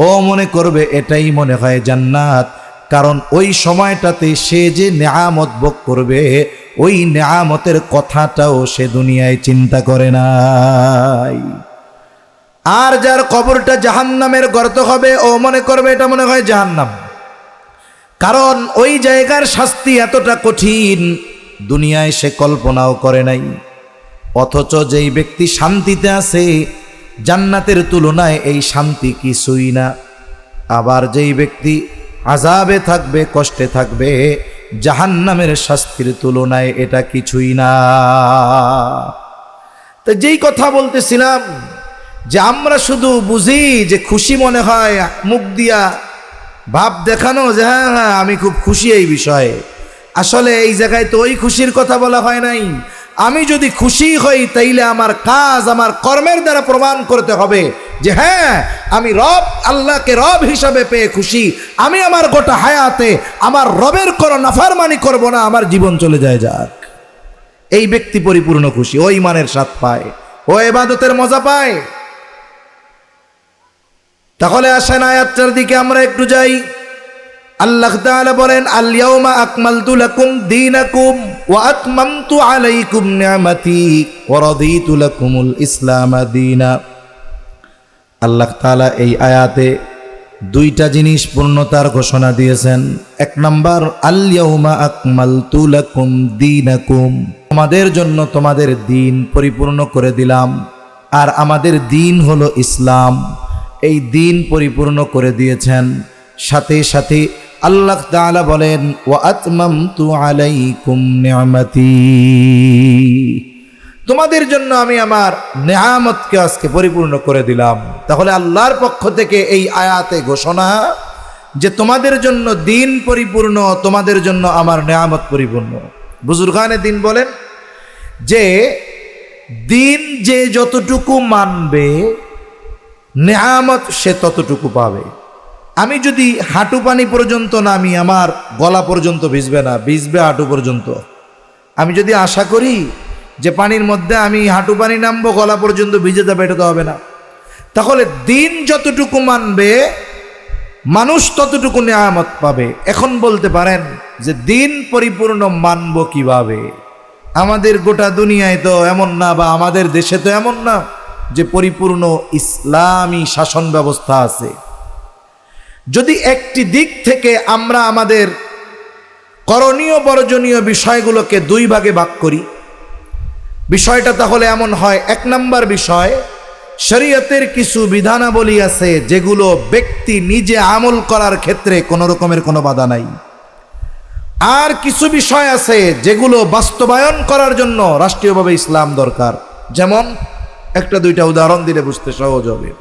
ও মনে করবে এটাই মনে হয় জান্নাত। কারণ ওই সময়টাতে সে যে নেয়ামত ভোগ করবে ওই নেয়ামতের কথাটাও সে দুনিয়ায় চিন্তা করে নাই। আর যার কবরটা জাহান্নামের গর্ত হবে ও মনে করবে এটা মনে হয় জাহান্নাম, কারণ ওই জায়গার শাস্তি এতটা কঠিন দুনিয়ায় সে কল্পনাও করে নাই। অথচ যেই ব্যক্তি শান্তিতে আছে জান্নাতের তুলনায় এই শান্তি কিছুই না। আবার যেই ব্যক্তি আযাবে থাকবে, কষ্টে থাকবে, জাহান্নামের শাস্তির তুলনায় এটা কিছুই না। তো যেই কথা বলতেছিলাম যে আমরা শুধু বুঝি যে খুশি মনে হয় মুখ দিয়া ভাব দেখানো যে হ্যাঁ হ্যাঁ আমি খুব খুশি এই বিষয়ে। আসলে এই জায়গায় তো ওই খুশির কথা বলা হয় নাই। আমি যদি খুশি হই তাইলে আমার কাজ, আমার কর্মের দ্বারা প্রমাণ করতে হবে যে হ্যাঁ আমি রব আল্লাহকে রব হিসাবে পেয়ে খুশি। আমি আমার গোটা হায়াতে আমার রবের কোনো নাফরমানি করব না, আমার জীবন চলে যায় যাক। এই ব্যক্তি পরিপূর্ণ খুশি, ও ঈমানের স্বাদ পায়, ও ইবাদতের মজা পায়। তাহলে আসেন আয়াতটার দিকে আমরা একটু যাই। আল্লাহ তাআলা বলেন আল ইয়াউমা আকমালতু লাকুম দীনাকুম ওয়া আতমামতু আলাইকুম নি'মাতি ওয়া রাদিতু লাকুমুল ইসলাম দীনা। আল্লাহ তাআলা এই আয়াতে দুইটা জিনিস পূর্ণতার ঘোষণা দিয়েছেন। এক নাম্বার আল ইয়াউমা আকমালতু লাকুম দীনাকুম, তোমাদের জন্য তোমাদের দিন পরিপূর্ণ করে দিলাম। আর আমাদের দিন হলো ইসলাম, এই দিন পরিপূর্ণ করে দিয়েছেন। সাথে সাথে আল্লাহ তাআলা বলেন ওয়া আতমামতু আলাইকুম নি'মাতি, তোমাদের জন্য আমি আমার নেয়ামতকে আজকে পরিপূর্ণ করে দিলাম। তাহলে আল্লাহর পক্ষ থেকে এই আয়াতে ঘোষণা যে তোমাদের জন্য দিন পরিপূর্ণ, তোমাদের জন্য আমার নেয়ামত পরিপূর্ণ। বুজুর্গানে দিন বলেন যে দিন যে যতটুকু মানবে নেয়ামত সে ততটুকু পাবে। আমি যদি হাঁটু পানি পর্যন্ত নামি আমার গলা পর্যন্ত ভিজবে না, ভিজবে হাঁটু পর্যন্ত। আমি যদি আশা করি যে পানির মধ্যে আমি হাঁটু পানি নামবো গলা পর্যন্ত ভিজে যাবে, এটা তো হবে না। তাহলে দিন যতটুকু মানবে মানুষ ততটুকু নেয়ামত পাবে। এখন বলতে পারেন যে দিন পরিপূর্ণ মানব কিভাবে? আমাদের গোটা দুনিয়ায় তো এমন না, বা আমাদের দেশে তো এমন না যে পরিপূর্ণ ইসলামী শাসন ব্যবস্থা আছে। যদি একটি দিক থেকে আমরা আমাদের করণীয় বর্জনীয় বিষয়গুলোকে দুই ভাগে ভাগ করি, বিষয়টা তাহলে এমন হয়, এক নাম্বার বিষয় শরীয়তের কিছু বিধানাবলী আছে যেগুলো ব্যক্তি নিজে আমল করার ক্ষেত্রে কোনো রকমের কোনো বাধা নাই। আর কিছু বিষয় আছে যেগুলো বাস্তবায়ন করার জন্য রাষ্ট্রীয়ভাবে ইসলাম দরকার। যেমন একটা দুইটা উদাহরণ দিলে বুঝতে সহজ হবে।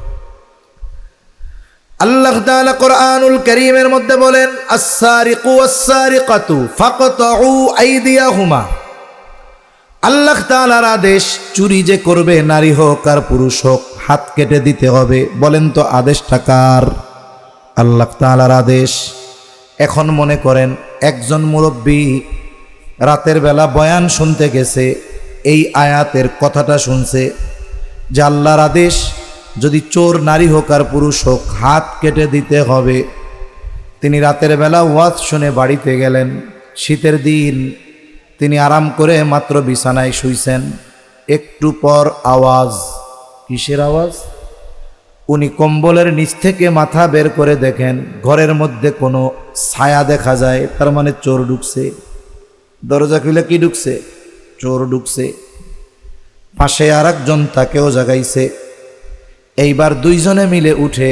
আল্লাহ তাআলা কোরআনুল কারীমের মধ্যে বলেন আস-সারিকু ওয়াস-সারিকাতু ফাকতাউ আইদিয়াহুমা। আল্লাহ তাআলার আদেশ, চুরি যে করবে নারী হোক আর পুরুষ হোক হাত কেটে দিতে হবে। বলেন তো আদেশটা কার? আল্লাহ তাআলার আদেশ। এখন মনে করেন একজন মুরব্বী রাতের বেলা বয়ান শুনতে গেছে, এই আয়াতের কথাটা শুনছে যে আল্লাহর আদেশ, যদি চোর নারী হোক আর পুরুষ হোক হাত কেটে দিতে হবে। তিনি রাতের বেলা ওয়াজ শুনে বাড়িতে গেলেন। শীতের দিন, তিনি আরাম করে মাত্র বিছানায় শুইছেন। একটু পর আওয়াজ। কিসের আওয়াজ? উনি কম্বলের নিচ থেকে মাথা বের করে দেখেন ঘরের মধ্যে কোনো ছায়া দেখা যায়, তার মানে চোর ঢুকছে। দরজা খুলে কি ঢুকছে? চোর ঢুকছে। পাশে আর একজন তাকেও জাগাইছে। এইবার দুইজনে মিলে উঠে,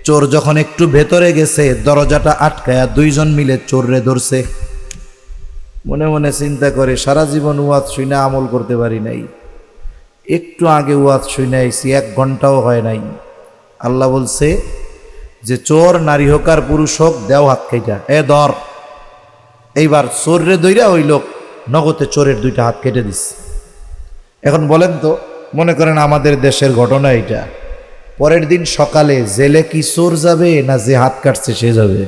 চোর যখন একটু ভেতরে গেছে দরজাটা আটকায়া দুইজন মিলে চোররে ধরছে। মনে মনে চিন্তা করে সারা জীবন ওয়াজ শুনে আমল করতে পারি নাই, একটু আগে ওয়াজ শুনে আইছি, 1 ঘন্টাও হয় নাই। আল্লাহ বলছে যে চোর নারী হোক আর পুরুষ হোক দেও হাত কেটে, এ ধর। এইবার চোররে দইরা ওই লোক নগদে চোরের 2টা হাত কেটে দিচ্ছে। এখন বলেন তো, মনে করেন আমাদের দেশের ঘটনা এটা, পরের দিন সকালে জেলে কি চোর যাবে না যে হাত কাটছে সে যাবে?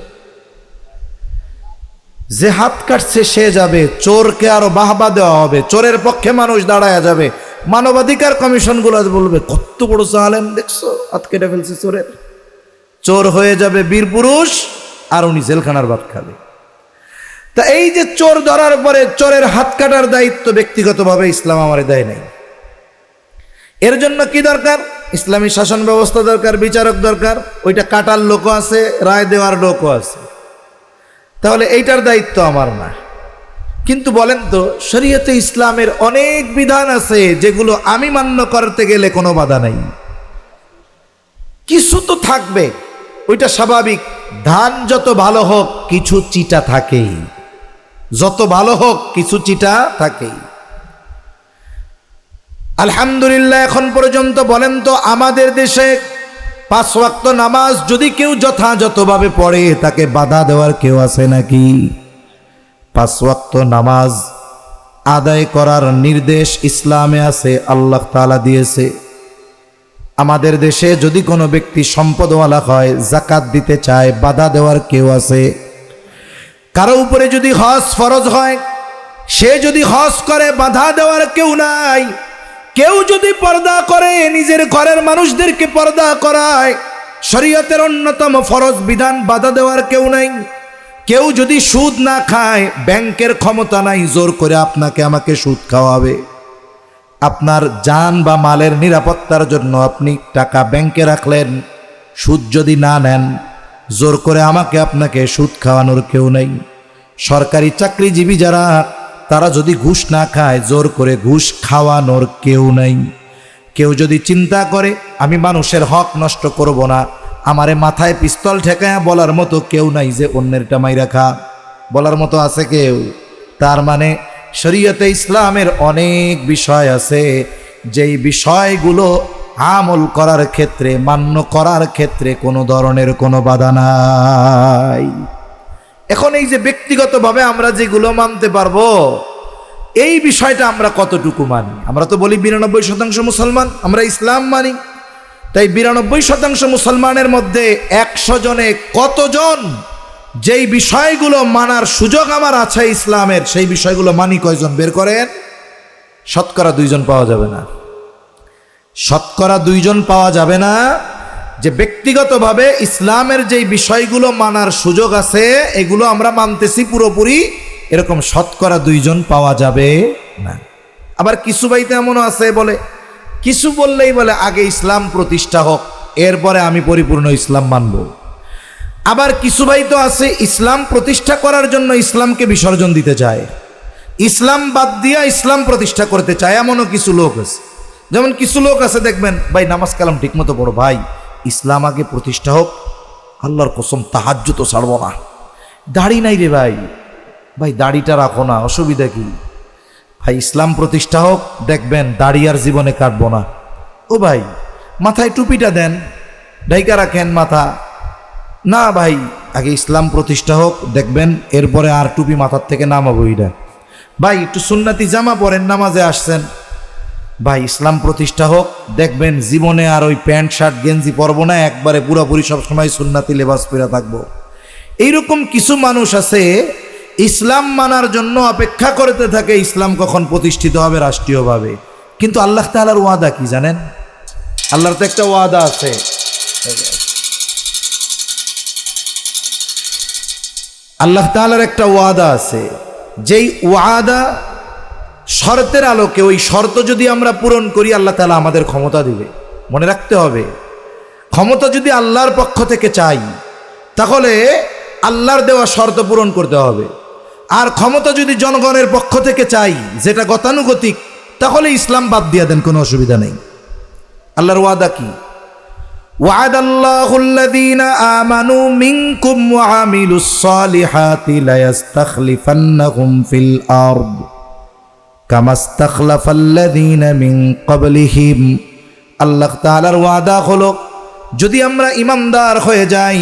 যে হাত কাটছে সে যাবে। চোরকে আরো বাহবা দেওয়া হবে, চোরের পক্ষে মানুষ দাঁড়ায়া যাবে মানবাধিকার কমিশনগুলো বলবে কত বড় জালেম দেখছো, হাত কেটে ফেলছে চোরের, চোর হয়ে যাবে বীর পুরুষ আর উনি জেলখানার ভাত খাবে। তা এই যে চোর ধরার পরে চোরের হাত কাটার দায়িত্ব ব্যক্তিগতভাবে ইসলাম আমারে দেয় নাই। এর জন্য কি দরকার? ইসলামী শাসন ব্যবস্থা দরকার, বিচারক দরকার, ওইটা কাটার লোকও আছে, রায় দেওয়ার লোকও আছে। তাহলে এইটার দায়িত্ব আমার না। কিন্তু বলেন তো, শরীয়তে ইসলামের অনেক বিধান আছে যেগুলো আমি মান্য করতে গেলে কোনো বাধা নাই। কিছু তো থাকবে, ওইটা স্বাভাবিক। ধান যত ভালো হোক কিছু চিটা থাকেই, যত ভালো হোক কিছু চিটা থাকেই। আলহামদুলিল্লাহ এখন পর্যন্ত বলেন তো আমাদের দেশে 5 ওয়াক্ত নামাজ যদি কেউ যথাযথভাবে পড়ে তাকে বাধা দেওয়ার কেউ আছে নাকি? 5 ওয়াক্ত নামাজ আদায় করার নির্দেশ ইসলামে আছে, আল্লাহ তাআলা দিয়েছে। আমাদের দেশে যদি কোনো ব্যক্তি সম্পদওয়ালা হয়, যাকাত দিতে চায়, বাধা দেওয়ার কেউ আছে? কারো উপরে যদি হজ ফরজ হয়, সে যদি হজ করে, বাধা দেওয়ার কেউ নাই। কেউ যদি পর্দা করে, নিজের ঘরের মানুষদেরকে পর্দা করায়, শরীয়তের অন্যতম ফরজ বিধান, বাধা দেওয়ার কেউ নাই। কেউ যদি সুদ না খায়, ব্যাংকের ক্ষমতা নাই জোর করে আপনাকে আমাকে সুদ খাওয়াবে। আপনার জান বা মালের নিরাপত্তার জন্য আপনি টাকা ব্যাংকে রাখলেন, সুদ যদি না নেন, জোর করে আমাকে আপনাকে সুদ খাওয়ানোর কেউ নাই। সরকারি চাকরিজীবী যারা, তারা যদি ঘুষ না খায়, জোর করে ঘুষ খাওয়ানোর কেউ নাই। কেউ যদি চিন্তা করে আমি মানুষের হক নষ্ট করব না, আমারে মাথায় পিস্তল ঠেকায়া বলার মতো কেউ নাই যে অন্যেরটা মাইরা খা, বলার মতো আছে কেউ? তার মানে শরীয়তে ইসলামের অনেক বিষয় আছে যেই বিষয়গুলো আমল করার ক্ষেত্রে, মান্য করার ক্ষেত্রে কোনো ধরনের কোনো বাধা নাই। এখন এই যে ব্যক্তিগতভাবে আমরা যেগুলো মানতে পারবো, এই বিষয়টা আমরা কতটুকু মানি? আমরা তো বলি 92% মুসলমান, আমরা ইসলাম মানি। তাই 92% মুসলমানের মধ্যে 100 জনে কতজন যেই বিষয়গুলো মানার সুযোগ আমার আছে ইসলামের, সেই বিষয়গুলো মানি কয়জন? বের করেন। শতকরা 2 জন পাওয়া যাবে না। শতকরা 2 জন পাওয়া যাবে না যে ব্যক্তিগতভাবে ইসলামের যেই বিষয়গুলো মানার সুযোগ আছে এগুলো আমরা মানতেছি পুরোপুরি, এরকম শতকরা 2 জন পাওয়া যাবে না। আবার কিছু বাইতে এমনও আছে বলে, কিছু বললেই বলে আগে ইসলাম প্রতিষ্ঠা হোক, এরপরে আমি পরিপূর্ণ ইসলাম মানব। আবার কিছু ভাই তো আছে ইসলাম প্রতিষ্ঠা করার জন্য ইসলামকে বিসর্জন দিতে চায়, ইসলাম বাদ দিয়া ইসলাম প্রতিষ্ঠা করতে চায়, এমনও কিছু লোক আছে। যেমন কিছু লোক আছে দেখবেন, ভাই নামাজ কালাম ঠিক মতো পড়ো, ভাই ইসলাম আগে প্রতিষ্ঠা হোক, আল্লাহর কসম তাহাজ্জুদ তো ছাড়বো না। দাড়ি নাই রে ভাই, ভাই দাড়িটা রাখো না, অসুবিধা কি? ভাই ইসলাম প্রতিষ্ঠা হোক, দেখবেন দাড়ি আর জীবনে কাটবো না। ও ভাই মাথায় টুপিটা দেন, ঢাইকা রাখেন মাথা। না ভাই আগে ইসলাম প্রতিষ্ঠা হোক, দেখবেন এরপরে আর টুপি মাথার থেকে নামাবো। এটা ভাই একটু সুন্নাতি জামা পরেন, নামাজে আসছেন। ভাই ইসলাম প্রতিষ্ঠা হোক, দেখবেন জীবনে আর ওই প্যান্ট শার্ট গেঞ্জি পরবো না, একবারে পুরোপুরি সবসময় সুন্নাতি লেবাস পরে থাকবো। এইরকম কিছু মানুষ আছে ইসলাম মানার জন্য অপেক্ষা করতে থাকে ইসলাম কখন প্রতিষ্ঠিত হবে রাষ্ট্রীয়ভাবে। কিন্তু আল্লাহ তাআলার ওয়াদা কি জানেন? আল্লাহর তো একটা ওয়াদা আছে, আল্লাহ তাআলার একটা ওয়াদা আছে, যেই ওয়াদা শর্তের আলোকে, ওই শর্ত যদি আমরা পূরণ করি আল্লাহ তাআলা আমাদের ক্ষমতা দিবে। মনে রাখতে হবে, ক্ষমতা যদি আল্লাহর পক্ষ থেকে চাই তাহলে আল্লাহর দেওয়া শর্ত পূরণ করতে হবে। আর ক্ষমতা যদি জনগণের পক্ষ থেকে চাই, যেটা গতানুগতিক, তাহলে ইসলাম বাদ দিয়ে দেন, কোনো অসুবিধা নেই। আল্লাহর ওয়াদা কি? ওয়াদাল্লাহুল্লাযীনা আমানু মিনকুম ওয়া আমিলুস সালিহাতি লায়াস্তাখলিফান্নাহুম ফিল আরদ কামাস্তাখলাফাল্লাযীনা মিন ক্বাবলিহিম। আল্লাহ তাআলার ওয়াদা হলো, যদি আমরা ঈমানদার হয়ে যাই,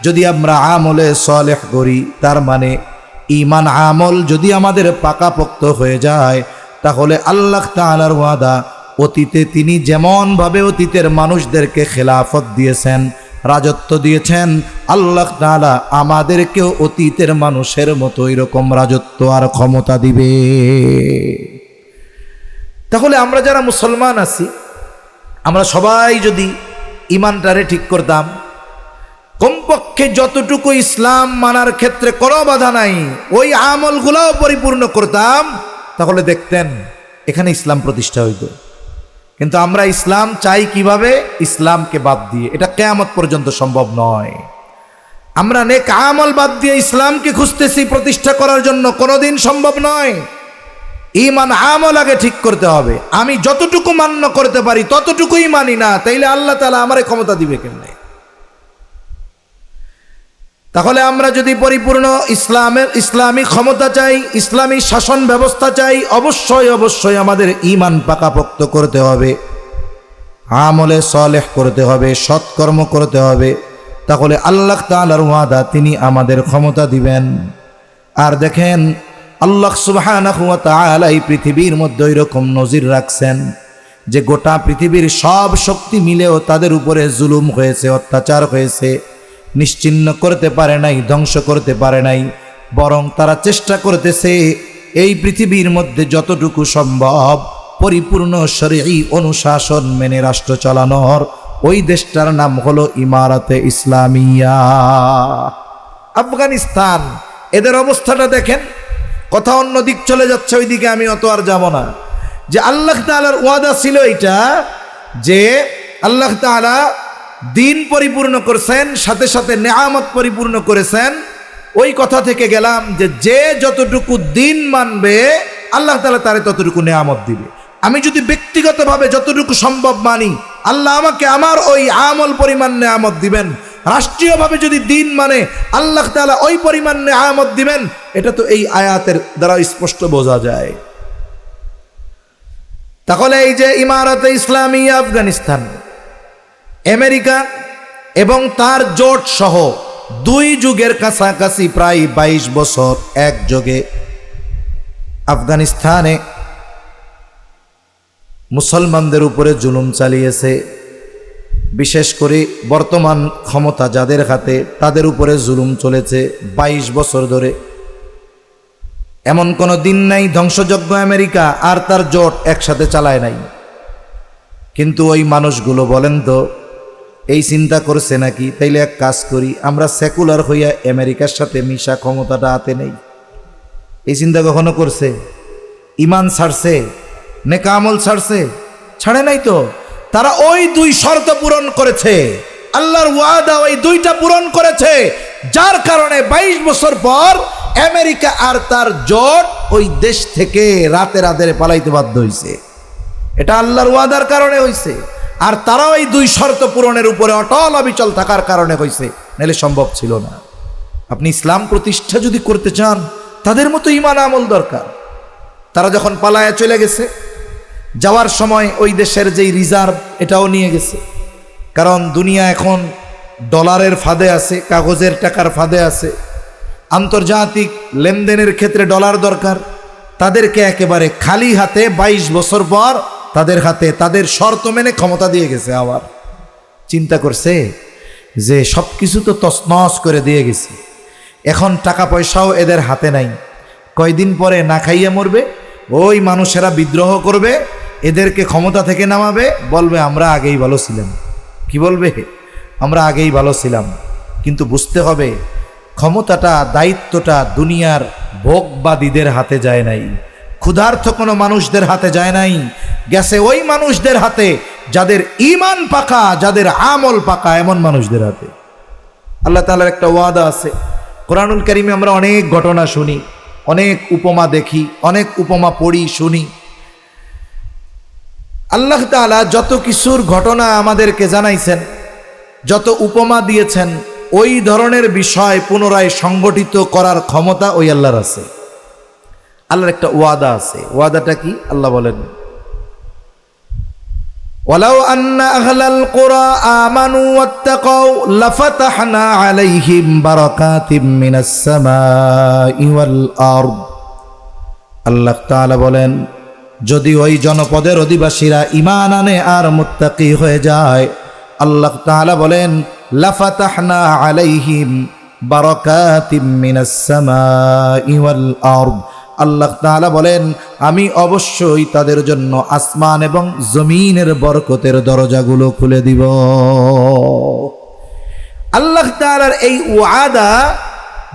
যদি আমরা আমলে সালেহ করি, তার মানে ঈমান আমল যদি আমাদের পাকাপোক্ত হয়ে যায়, তাহলে আল্লাহ তাআলার ওয়াদা, অতীতে তিনি যেমনভাবে অতীতের মানুষদেরকে খেলাফত দিয়েছেন, রাজত্ব দিয়েছেন, আল্লাহ তাআলা আমাদেরকেও অতীতের মানুষের মতো এরকম রাজত্ব আর ক্ষমতা দিবে। তাহলে আমরা যারা মুসলমান আছি, আমরা সবাই যদি ইমানটারে ঠিক করতাম, কমপক্ষে যতটুকু ইসলাম মানার ক্ষেত্রে কোনো বাধা নাই ওই আমলগুলোও পরিপূর্ণ করতাম, তাহলে দেখতেন এখানে ইসলাম প্রতিষ্ঠা হইত। কিন্তু আমরা ইসলাম চাই কিভাবে? ইসলামকে বাদ দিয়ে। এটা কিয়ামত পর্যন্ত সম্ভব নয়। আমরা নেক আমল বাদ দিয়ে ইসলামকে খুঁজতেছি প্রতিষ্ঠা করার জন্য, কোনোদিন সম্ভব নয়। ঈমান আমল আগে ঠিক করতে হবে। আমি যতটুকু মান্য করতে পারি ততটুকুই মানি না, তাইলে আল্লাহ তাআলা আমারে ক্ষমতা দিবে কেমনে? তাহলে আমরা যদি পরিপূর্ণ ইসলামী ক্ষমতা চাই, ইসলামী শাসন ব্যবস্থা চাই, অবশ্যই অবশ্যই আমাদের ঈমান পাকাপোক্ত করতে হবে, আমলে সালেহ করতে হবে, সৎকর্ম করতে হবে। তাহলে আল্লাহ তাআলার ওয়াদা, তিনি আমাদের ক্ষমতা দিবেন। আর দেখেন আল্লাহ সুবহানাহু ওয়া তাআলা এই পৃথিবীর মধ্যে এরকম নজির রাখছেন যে গোটা পৃথিবীর সব শক্তি মিলেও তাদের উপরে জুলুম হয়েছে, অত্যাচার হয়েছে, নিশ্চিহ্ন করতে পারে নাই, ধ্বংস করতে পারে নাই। বরং তারা চেষ্টা করতেছে এই পৃথিবীর মধ্যে যতটুকু সম্ভব পরিপূর্ণ শরঈ অনুশাসন মেনে রাষ্ট্র চালানোর। ওই দেশটার নাম হলো ইমারাতে ইসলামিয়া, আফগানিস্তান। এদের অবস্থাটা দেখেন, কথা অন্য দিক চলে যাচ্ছে, ওই দিকে আমি অত আর যাব না। যে আল্লাহ তাআলার ওয়াদা ছিল এটা, যে আল্লাহ তাআলা দিন পরিপূর্ণ করেছেন, সাথে সাথে নেয়ামত পরিপূর্ণ করেছেন। ওই কথা থেকে গেলাম যে যে যতটুকু দিন মানবে আল্লাহ তাআলা তারে ততটুকু নেয়ামত দিবে। আমি যদি ব্যক্তিগতভাবে যতটুকু সম্ভব মানি, আল্লাহ আমাকে আমার ওই আমল পরিমাণ নেয়ামত দিবেন। রাষ্ট্রীয়ভাবে যদি দিন মানে, আল্লাহ তাআলা ওই পরিমাণ নেয়ামত দিবেন। এটা তো এই আয়াতের দ্বারা স্পষ্ট বোঝা যায়। তাহলে এই যে ইমারাতে ইসলামিয়া আফগানিস্তান, আমেরিকা এবং তার জোট সহ 2 যুগের কাছাকাছি প্রায় 22 বছর একযোগে আফগানিস্তানে মুসলমানদের উপরে জুলুম চালিয়েছে। বিশেষ করে বর্তমান ক্ষমতা যাদের হাতে, তাদের উপরে জুলুম চলেছে 22 বছর ধরে। এমন কোনো দিন নাই ধ্বংসযজ্ঞ আমেরিকা আর তার জোট একসাথে চালায় নাই। কিন্তু ওই মানুষগুলো বলেন তো, এই চিন্তা করছে নাকি? তাইলে এক কাজ করি, আমরা সেকুলার হইয়া আমেরিকার সাথে মিশা ক্ষমতাটা হাতে নেই। এই চিন্তা কখনো করছে? ইমান ছাড়ছে, নেক আমল ছাড়ছে? ছাড়ে নাই তো। তারা ওই 2 শর্ত পূরণ করেছে, আল্লাহর ওয়াদা ওই 2টা পূরণ করেছে, যার কারণে 22 বছর পর আমেরিকা আর তার জোট ওই দেশ থেকে রাতে রাতে পালাইতে বাধ্য হয়েছে। এটা আল্লাহর ওয়াদার কারণে হয়েছে। আর তারাও এই 2 শর্ত পূরণের উপরে অটল অবিচল থাকার কারণে হয়েছে, নাহলে সম্ভব ছিল না। আপনি ইসলাম প্রতিষ্ঠা যদি করতে চান, তাদের মতো ঈমান আমল দরকার। তারা যখন পালায়া চলে গেছে, যাওয়ার সময় ওই দেশের যেই রিজার্ভ এটাও নিয়ে গেছে। কারণ দুনিয়া এখন ডলারের ফাঁদে আছে, কাগজের টাকার ফাঁদে আছে। আন্তর্জাতিক লেনদেনের ক্ষেত্রে ডলার দরকার। তাদেরকে একেবারে খালি হাতে 22 বছর পর তাদের হাতে তাদের শর্ত মেনে ক্ষমতা দিয়ে গেছে। আবার চিন্তা করছে যে সব কিছু তো তছনছ করে দিয়ে গেছে, এখন টাকা পয়সাও এদের হাতে নাই। কয়দিন পরে না খাইয়ে মরবে, ওই মানুষেরা বিদ্রোহ করবে, এদেরকে ক্ষমতা থেকে নামাবে, বলবে আমরা আগেই ভালো ছিলাম। কি বলবে? আমরা আগেই ভালো ছিলাম। কিন্তু বুঝতে হবে, ক্ষমতাটা, দায়িত্বটা দুনিয়ার ভোগবাদীদের হাতে যায় নাই, ক্ষুধার্ত কোনো মানুষদের হাতে যায় নাই, গেছে ওই মানুষদের হাতে যাদের ঈমান পাকা, যাদের আমল পাকা, এমন মানুষদের হাতে। আল্লাহ তাআলার একটা ওয়াদা আছে। কোরআনুল কারীমে আমরা অনেক ঘটনা শুনি, অনেক উপমা দেখি, অনেক উপমা পড়ি, শুনি। আল্লাহ তাআলা যত কিছুর ঘটনা আমাদেরকে জানাইছেন, যত উপমা দিয়েছেন, ওই ধরনের বিষয় পুনরায় সংগঠিত করার ক্ষমতা ওই আল্লাহর আছে। আল্লাহর একটা ওয়াদা আছে। ওয়াদাটা কি? আল্লাহ বলেন, ওয়ালাউ আন্না আহলাল কুরা আমানু ওয়াত্তাকাউ লাফাতাহনা আলাইহিম বারাকাতিম মিনাস সামাই ওয়াল আরদ। আল্লাহ তাআলা বলেন, যদি ওই জনপদের অধিবাসীরা ঈমান আনে আর মুত্তাকি হয়ে যায়, আল্লাহ তাআলা বলেন লাফাতাহনা আলাইহিম বারাকাতিম মিনাস সামাই ওয়াল আরদ। আল্লাহ তাআলা বলেন আমি অবশ্যই তাদের জন্য আসমান এবং জমিনের বরকতের দরজাগুলো খুলে দিব। আল্লাহ তাআলার এই ওয়াদা,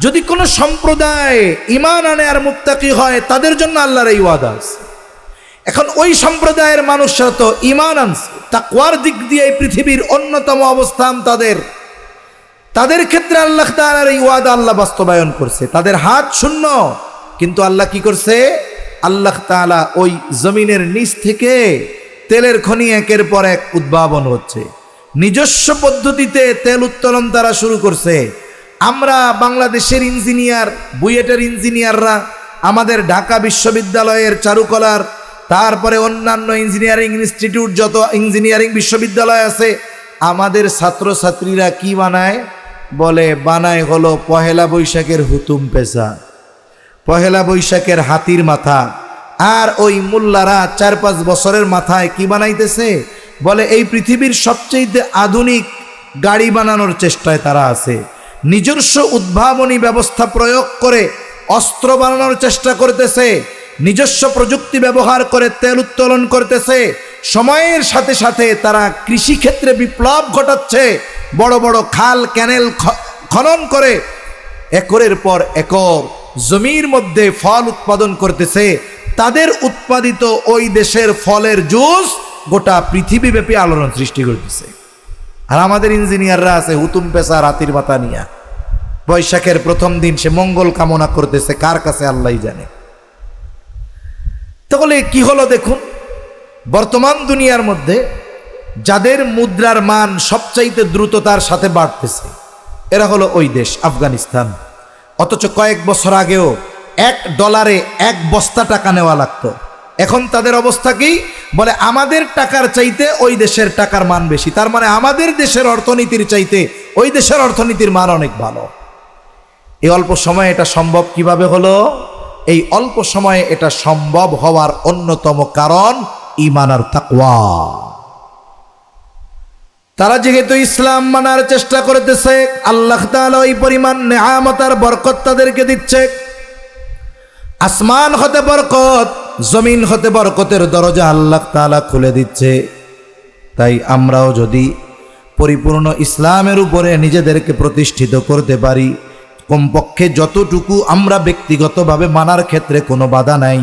যদি কোনো সম্প্রদায় ঈমান আনে আর মুত্তাকি হয় তাদের জন্য আল্লাহর এই ওয়াদা আছে। এখন ওই সম্প্রদায়ের মানুষরা তো ঈমান আনছে, তাকওয়ার দিক দিয়ে এই পৃথিবীর অন্যতম অবস্থান তাদের ক্ষেত্রে আল্লাহ তাআলার এই ওয়াদা আল্লাহ বাস্তবায়ন করছে। তাদের হাত শূন্য, কিন্তু আল্লাহ কি করছে? আল্লাহ তাআলা ওই জমিনের নিচ থেকে তেলের খনি একের পর এক উদ্ভাবন হচ্ছে, নিজস্ব পদ্ধতিতে তেল উত্তোলন তারা শুরু করছে। আমরা বাংলাদেশের ইঞ্জিনিয়ার, বুয়েটের ইঞ্জিনিয়াররা, আমাদের ঢাকা বিশ্ববিদ্যালয়ের চারুকলার, তারপরে অন্যান্য ইঞ্জিনিয়ারিং ইনস্টিটিউট, যত ইঞ্জিনিয়ারিং বিশ্ববিদ্যালয় আছে, আমাদের ছাত্রছাত্রীরা কি বানায়? বলে বানায় হলো পহেলা বৈশাখের হুতুম পেঁচা, পহেলা বৈশাখের হাতির মাথা। আর ওই মোল্লারা 4-5 বছরের মাথায় কি বানাইতেছে? বলে এই পৃথিবীর সবচেয়ে আধুনিক গাড়ি বানানোর চেষ্টায় তারা আছে, নিজস্ব উদ্ভাবনী ব্যবস্থা প্রয়োগ করে অস্ত্র বানানোর চেষ্টা করতেছে, নিজস্ব প্রযুক্তি ব্যবহার করে তেল উত্তোলন করতেছে। সময়ের সাথে সাথে তারা কৃষিক্ষেত্রে বিপ্লব ঘটাচ্ছে, বড় বড় খাল ক্যানেল খনন করে একরের পর একর জমির মধ্যে ফল উৎপাদন করতেছে। তাদের উৎপাদিত ওই দেশের ফলের জুস গোটা পৃথিবীব্যাপী আলোড়ন সৃষ্টি করতেছে। আর আমাদের ইঞ্জিনিয়াররা আছে হুতুম পেশা রাতির মাথা নিয়া, বৈশাখের প্রথম দিন সে মঙ্গল কামনা করতেছে, কার কাছে আল্লাহই জানে। তাহলে কি হলো দেখুন, বর্তমান দুনিয়ার মধ্যে যাদের মুদ্রার মান সবচাইতে দ্রুততার সাথে বাড়তেছে এরা হলো ওই দেশ আফগানিস্তান। অথচ কয়েক বছর আগেও $1 1 বস্তা টাকা নেওয়া লাগতো। এখন তাদের অবস্থা কি? বলে আমাদের টাকার চাইতে ওই দেশের টাকার মান বেশি, তার মানে আমাদের দেশের অর্থনীতির চাইতে ওই দেশের অর্থনীতির মান অনেক ভালো। এই অল্প সময়ে এটা সম্ভব কিভাবে হলো? এই অল্প সময়ে এটা সম্ভব হওয়ার অন্যতম কারণ ঈমান আর তাকওয়া। তারা যেহেতু ইসলাম মানার চেষ্টা করতেছে, আল্লাহ তাআলা ওই পরিমাণ নেয়ামত আর বরকত তাদেরকে দিচ্ছে। আসমান হতে বরকত, জমিন হতে বরকতের দরজা আল্লাহ তাআলা খুলে দিচ্ছে। তাই আমরাও যদি পরিপূর্ণ ইসলামের উপরে নিজেদেরকে প্রতিষ্ঠিত করতে পারি, কমপক্ষে যতটুকু আমরা ব্যক্তিগতভাবে মানার ক্ষেত্রে কোনো বাধা নাই,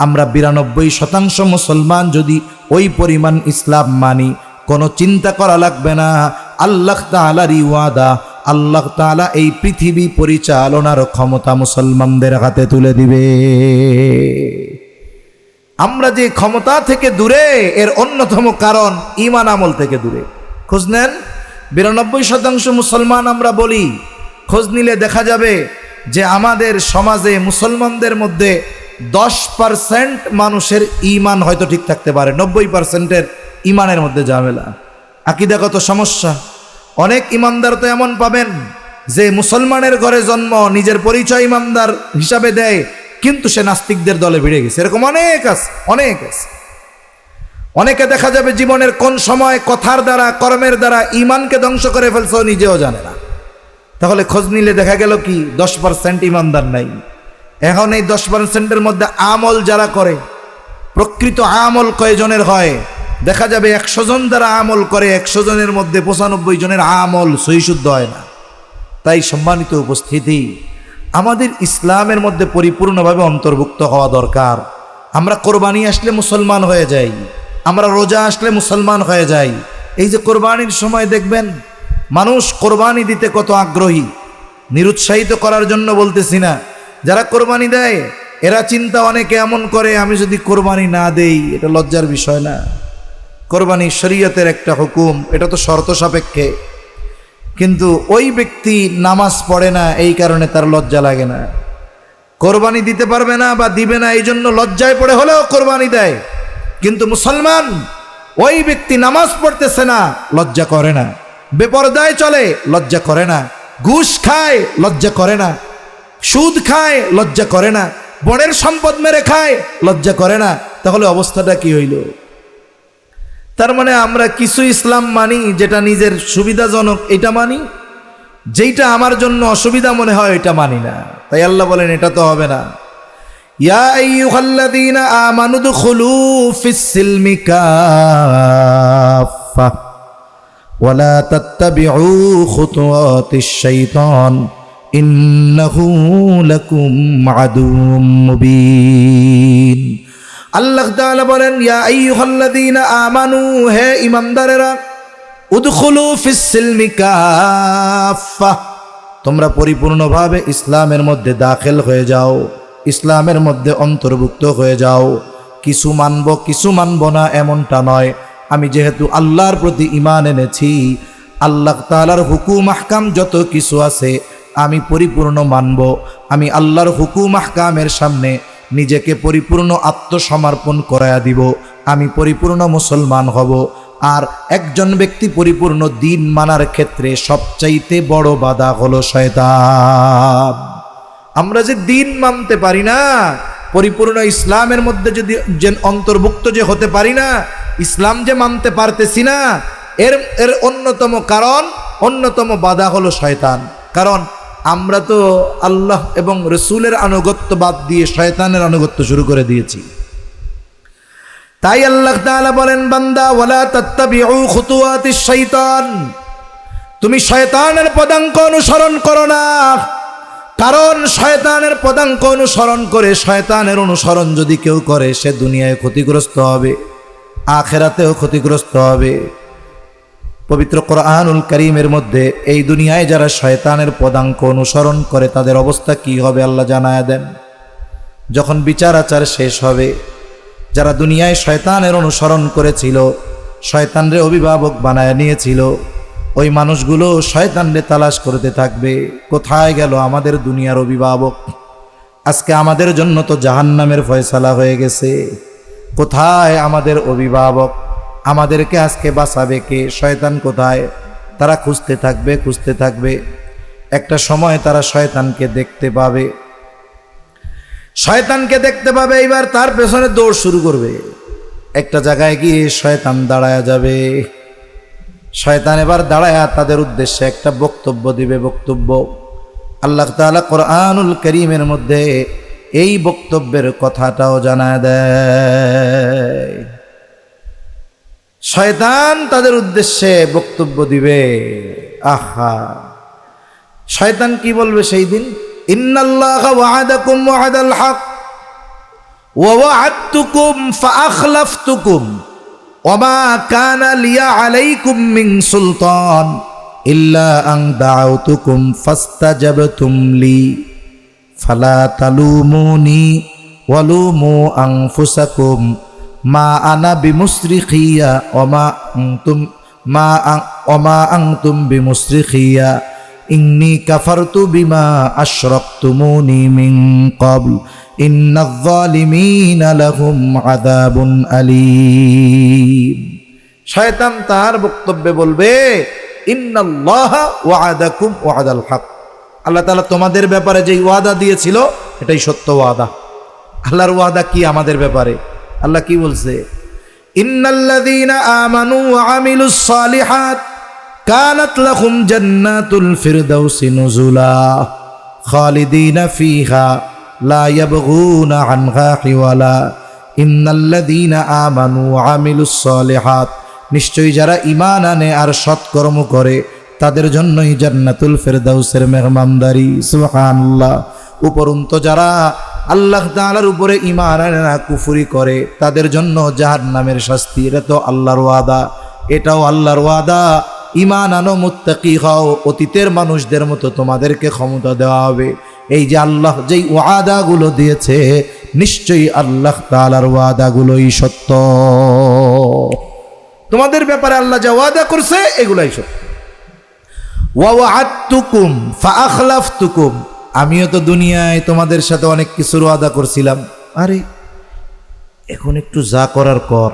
আমরা 92% মুসলমান যদি ওই পরিমাণ ইসলাম মানি, কোনো চিন্তা করা লাগবে না। আল্লাহ তাআলারই ওয়াদা, আল্লাহ তাআলা এই পৃথিবী পরিচালনার ক্ষমতা মুসলমানদের হাতে তুলে দিবে। আমরা যে ক্ষমতা থেকে দূরে, এর অন্যতম কারণ ঈমান আমল থেকে দূরে। খোঁজ নেন, 92% মুসলমান আমরা বলি, খোঁজ নিলে দেখা যাবে যে আমাদের সমাজে মুসলমানদের মধ্যে 10% মানুষের ঈমান হয়তো ঠিক থাকতে পারে, 90%-এর ঈমানের মধ্যে ঝামেলা, আকীদাগত সমস্যা। অনেক ইমানদার তো এমন পাবেন যে মুসলমানের ঘরে জন্ম, নিজের পরিচয় ইমানদার হিসাবে দেয়, কিন্তু সে নাস্তিকদের দলে ভিড়ে গেছে। এরকম অনেক আছে, অনেক আছে। অনেকে দেখা যাবে জীবনের কোন সময় কথার দ্বারা, কর্মের দ্বারা ঈমানকে ধ্বংস করে ফেলছে, নিজেও জানে না। তাহলে খোঁজ নিলে দেখা গেল কি 10% ইমানদার নাই। এখন এই 10%-এর মধ্যে আমল যারা করে, প্রকৃত আমল কয়জনের হয়? দেখা যাবে 100 জন যারা আমল করে, 100 জনের মধ্যে 95 জনের আমল সহিশুদ্ধ হয় না। তাই সম্মানিত উপস্থিতি, আমাদের ইসলামের মধ্যে পরিপূর্ণভাবে অন্তর্ভুক্ত হওয়া দরকার। আমরা কোরবানি আসলে মুসলমান হয়ে যাই, আমরা রোজা আসলে মুসলমান হয়ে যাই। এই যে কোরবানির সময় দেখবেন মানুষ কোরবানি দিতে কত আগ্রহী, নিরুৎসাহিত করার জন্য বলতেছি না। যারা কোরবানি দেয় এরা চিন্তা, অনেকে এমন করে আমি যদি কোরবানি না দেই এটা লজ্জার বিষয় না। কোরবানি শরীয়তের একটা হুকুম, এটা তো শর্ত সাপেক্ষে। কিন্তু ওই ব্যক্তি নামাজ পড়ে না, এই কারণে তার লজ্জা লাগে না। কোরবানি দিতে পারবে না বা দিবে না, এই জন্য লজ্জায় পড়ে হলেও কোরবানি দেয়। কিন্তু মুসলমান, ওই ব্যক্তি নামাজ পড়তেছে না, লজ্জা করে না, বেপরদায় চলে, লজ্জা করে না, ঘুষ খায়, লজ্জা করে না, সুদ খায়, লজ্জা করে না, বনের সম্পদ মেরে খায়, লজ্জা করে না। তাহলে অবস্থাটা কি হইল? তার মানে আমরা কিছু ইসলাম মানি যেটা নিজের সুবিধাজনক, এটা মানি, যেইটা আমার জন্য অসুবিধা মনে হয় এটা মানি না। তাই আল্লাহ বলেন এটা তো হবে না। ইয়া আইয়ুহাল্লাযীনা আমানু দুখুলু ফিস-সিলমি কাফফা ওয়া লা তাত্তাবিউ খুতুওয়াতিশ-শাইতান ইন্নাহু লাকুম আদুউম মুবিন। আল্লাহ তাআলা বলেন, ইয়া আইয়ুহাল্লাযীনা আমানু, হে ঈমানদারেরা, উদখুলু ফিস-সিলমি কাফফা, তোমরা পরিপূর্ণভাবে ইসলামের মধ্যে দাখিল হয়ে যাও, ইসলামের মধ্যে অন্তর্ভুক্ত হয়ে যাও। কিছু মানব কিছু মানব না এমনটা নয়। আমি যেহেতু আল্লাহর প্রতি ঈমান এনেছি, আল্লাহ তাআলার হুকুম আহকাম যত কিছু আছে আমি পরিপূর্ণ মানব। আমি আল্লাহর হুকুম আহকামের সামনে নিজেকে পরিপূর্ণ আত্মসমর্পণ করায়া দিব। আমি পরিপূর্ণ মুসলমান হব। আর একজন ব্যক্তি পরিপূর্ণ দিন মানার ক্ষেত্রে সবচাইতে বড় বাধা হলো শয়তান। আমরা যে দিন মানতে পারি না, পরিপূর্ণ ইসলামের মধ্যে যদি যে অন্তর্ভুক্ত যে হতে পারি না, ইসলাম যে মানতে পারতেছি না, এর অন্যতম কারণ, অন্যতম বাধা হলো শয়তান। কারণ আমরা তো আল্লাহ এবং রসুলের আনুগত্য বাদ দিয়ে শয়তানের আনুগত্য শুরু করে দিয়েছি। তাই আল্লাহ তাআলা বলেন, বান্দা, ওয়ালা তাত্তাবিউ খুতুওয়াতিশ শাইতান, তুমি শয়তানের পদাঙ্ক অনুসরণ করো না। কারণ শয়তানের পদাঙ্ক অনুসরণ করে, শয়তানের অনুসরণ যদি কেউ করে, সে দুনিয়ায় ক্ষতিগ্রস্ত হবে, আখিরাতেও ক্ষতিগ্রস্ত হবে। পবিত্র কোরআনুল কারীমের মধ্যে এই দুনিয়ায় যারা শয়তানের পদাঙ্ক অনুসরণ করে তাদের অবস্থা কি হবে আল্লাহ জানায়া দেন। যখন বিচার আচার শেষ হবে, যারা দুনিয়ায় শয়তানের অনুসরণ করেছিল, শয়তানরে অভিভাবক বানায় নিয়েছিল, ওই মানুষগুলো শয়তানরে তালাশ করতে থাকবে, কোথায় গেল আমাদের দুনিয়ার অভিভাবক? আজকে আমাদের জন্য তো জাহান্নামের ফয়সালা হয়ে গেছে, কোথায় আমাদের অভিভাবক? আমাদেরকে আজকে বাঁচাবে কে? শয়তান কোথায়? তারা খুঁজতে থাকবে, খুঁজতে থাকবে। একটা সময় তারা শয়তানকে দেখতে পাবে, শয়তানকে দেখতে পাবে, এবার তার পেছনে দৌড় শুরু করবে। একটা জায়গায় গিয়ে শয়তান দাঁড়ায়া যাবে। শয়তান এবার দাঁড়ায়া তাদের উদ্দেশ্যে একটা বক্তব্য দিবে। বক্তব্য আল্লাহ তাআলা কোরআনুল কারীমের মধ্যে এই বক্তব্যের কথাটাও জানায় দেয়। শয়তান তাদের উদ্দেশ্যে বক্তব্য দিবে। আহা, শয়তান কি বলবে সেই দিন? ইন্নাল্লাহা ওয়া'আদাকুম ওয়া'দাল হক ওয়া ওয়া'আদতুকুম ফাআখলাফতুকুম ওয়া মা কানা লিয়া আলাইকুম মিন সুলতান ইল্লা আন দা'আউতুকুম ফাস্তাজাবতুম লি ফালা তালুমুনি ওয়ালুমু আনফুসাকুম মা আনা বিমুসরিখিয়া ওয়া মা আনতুম বিমুসরিখিয়া ইন্নী কাফারতু বিমা আশরাকতুমুনি মিন ক্বাবল ইন্নায যালিমিনা লাহুম আযাবুন আলীম। শয়তান তার বক্তব্যে বলবে, ইন্নাল্লাহা ওয়া'আদাকুম ওয়া'দাল হক, আল্লাহ তাআলা তোমাদের ব্যাপারে যেই ওয়াদা দিয়েছিল এটাই সত্য ওয়াদা। আল্লাহর ওয়াদা কি আমাদের ব্যাপারে? আল্লাহ কি বলছে? ইন্নাল্লাযীনা আমানু ওয়া আমিলুস সালিহাত কানাত লাহুম জান্নাতুল ফিরদাউসি নুজুলা খালিদিনা ফিহা লা ইয়াবগুনা আনহা হিওয়ালা। ইন্নাল্লাযীনা আমানু ওয়া আমিলুস সালিহাত, নিশ্চয়ই যারা ঈমান আনে আর সৎকর্ম করে তাদের জন্যই জান্নাতুল ফিরদাউসের মেহমানদারি। সুবহানাল্লাহ। উপরন্তু যারা আল্লাহ তাআলার উপরে ঈমান আনে না, কুফরি করে, তাদের জন্য জাহান্নামের শাস্তি। এটা তো আল্লাহর ওয়াদা, এটাও আল্লাহর ওয়াদা। ঈমান আনো, মুত্তাকি হও, অতীতের মানুষদের মতো তোমাদেরকে ক্ষমতা দেওয়া হবে। এই যে আল্লাহ যেই ওয়াদাগুলো দিয়েছে, নিশ্চয়ই আল্লাহ তাআলার ওয়াদাগুলোই সত্য। তোমাদের ব্যাপারে আল্লাহ যা ওয়াদা করছে এগুলাই সত্য। ওয়া ওয়া'আদতুকুম ফাআখলাফতুকুম, আমিও তো দুনিয়ায় তোমাদের সাথে অনেক কিছুর ওয়াদা করছিলাম। আরে এখন একটু যা করার কর,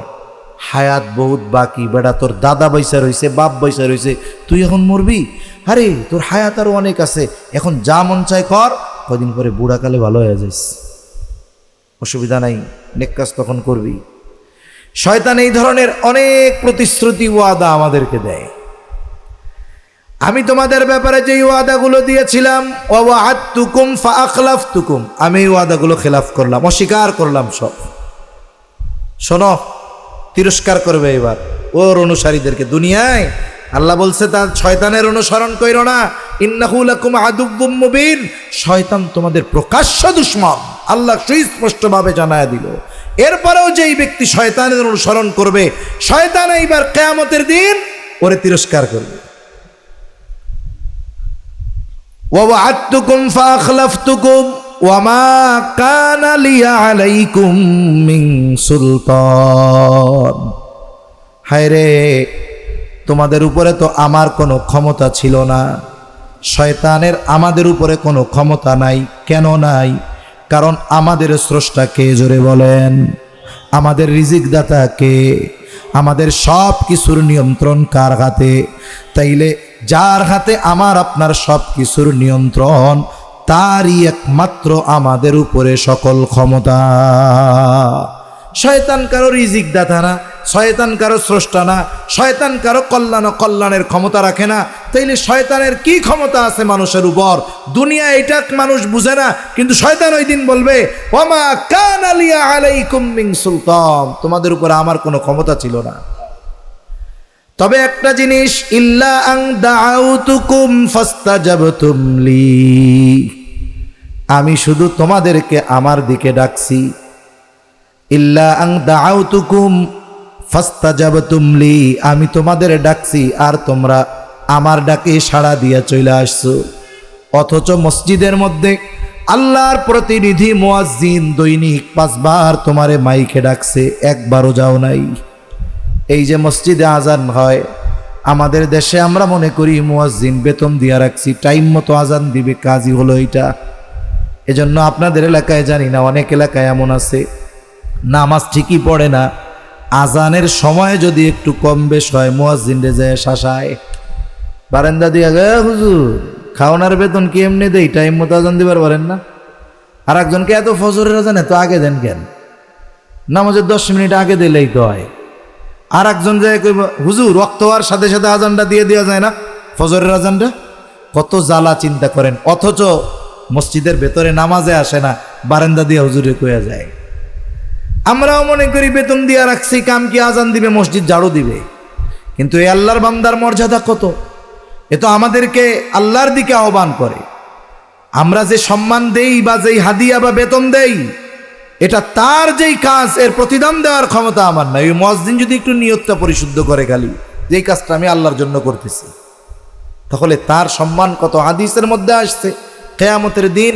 হায়াত বহুত বাকি। বেটা, তোর দাদা বৈশা রয়েছে, বাপ বৈশা রয়েছে, তুই এখন মরবি? আরে তোর হায়াত আরো অনেক আছে, এখন যা মন চায় কর, কদিন পরে বুড়াকালে ভালো হয়ে যাইস, অসুবিধা নাই, নেক কাজ তখন করবি। শয়তান এই ধরনের অনেক প্রতিশ্রুতি ওয়াদা আমাদেরকে দেয়। আমি তোমাদের ব্যাপারে যেই ওয়াদাগুলো দিয়েছিলাম, ওয়া'আদতুকুম ফাআখলাফতুকুম, আমি এই ওয়াদাগুলো খেলাফ করলাম, অস্বীকার করলাম সব। শোনো, তিরস্কার করবে এবার ওর অনুসারীদেরকে। দুনিয়ায় আল্লাহ বলছে তার শয়তানের অনুসরণ কইরো না, ইন্নাহু লাকুম আদুব্বুম মুবিন, শয়তান তোমাদের প্রকাশ্য দুশমন, আল্লাহ সুস্পষ্টভাবে জানায় দিল। এরপরেও যেই ব্যক্তি শয়তানের অনুসরণ করবে, শয়তান এইবার কিয়ামতের দিন ওরে তিরস্কার করবে। ওয়া'আদতুকুম ফাআখলাফতুকুম ওয়ামা কানা লিয়া আলাইকুম মিন সুলতান, হায় রে, তোমাদের উপরে তো আমার কোনো ক্ষমতা ছিল না, শয়তানের আমাদের উপরে কোনো ক্ষমতা নাই। কেন নাই? কারণ আমাদের স্রষ্টা কে? জোরে বলেন। আমাদের রিজিক দাতা কে? আমাদের সব কিছুর নিয়ন্ত্রণ কার হাতে? তাইলে যার হাতে আমার আপনার সব কিছুর নিয়ন্ত্রণ, তারই একমাত্র আমাদের উপরে সকল ক্ষমতা। শয়তান কারো রিজিক দাতা না, শয়তান কারো স্রষ্টা না, শয়তান কারো কল্যাণ ও কল্যাণের ক্ষমতা রাখে না। তাইলে শয়তানের কি ক্ষমতা আছে মানুষের উপর? দুনিয়া এটা মানুষ বুঝে না, কিন্তু শয়তান ওই দিন বলবে, ওয়ামা কানা লিয়া আলাইকুম মিন সুলতান, তোমাদের উপরে আমার কোনো ক্ষমতা ছিল না। তবে একটা জিনিস, ইল্লা আন দাআউতুকুম ফাস্তাজাবতুম লি, আমি শুধু তোমাদেরকে আমার দিকে ডাকছি। ইল্লা আন দাআউতুকুম ফাস্তাজাবতুম লি, আমি তোমাদের ডাকছি আর তোমরা আমার ডাকে সাড়া দিয়া চলে আসছো। অথচ মসজিদের মধ্যে আল্লাহর প্রতিনিধি মুয়াজ্জিন দৈনিক 5 বার তোমারে মাইকে ডাকছে, একবারও যাও নাই। এই যে মসজিদে আজান হয় আমাদের দেশে, আমরা মনে করি মুয়াজ্জিন বেতন দিয়া রাখছি, টাইম মতো আজান দিবে, কাজই হলো এইটা। এজন্য আপনাদের এলাকায় জানি না, অনেক এলাকায় এমন আছে নামাজ ঠিকই পড়ে না, আজানের সময় যদি একটু কম বেশ হয় মুয়াজ্জিনরে যায় শাসায়, বারান্দা দিয়া, হুজুর খাওয়ানোর বেতন কি এমনি দেই, টাইম মতো আজান দিবার পারেন না? আর একজনকে এত ফজরের আজান এত আগে দেন কেন? নামাজের 10 মিনিট আগে দিলেই তো হয়। আর একজন যায় কইব, হুজুর রক্ত হওয়ার সাথে সাথে আজানটা দিয়ে দেওয়া যায় না, ফজরের আজানটা? কত জ্বালা চিন্তা করেন। অথচ মসজিদের ভেতরে নামাজে আসে না, বারান্দা দিয়ে হুজুরে কইয়া যায়। আমরাও মনে করি বেতন দিয়া রাখছি, কাম কি আজান দিবে, মসজিদ ঝাড়ু দিবে। কিন্তু এই আল্লাহর বান্দার মর্যাদা কত! এ তো আমাদেরকে আল্লাহর দিকে আহ্বান করে। আমরা যে সম্মান দেই বা যেই হাদিয়া বা বেতন দেই, এটা তার যেই কাজ, এর প্রতিদান দেওয়ার ক্ষমতা আমার নাই। ওই মুয়াজ্জিন যদি একটু নিয়তটা পরিশুদ্ধ করে খালি, যেই কাজটা আমি আল্লাহর জন্য করতেছি, তাহলে তার সম্মান কত। হাদিসের মধ্যে আসছে কিয়ামতের দিন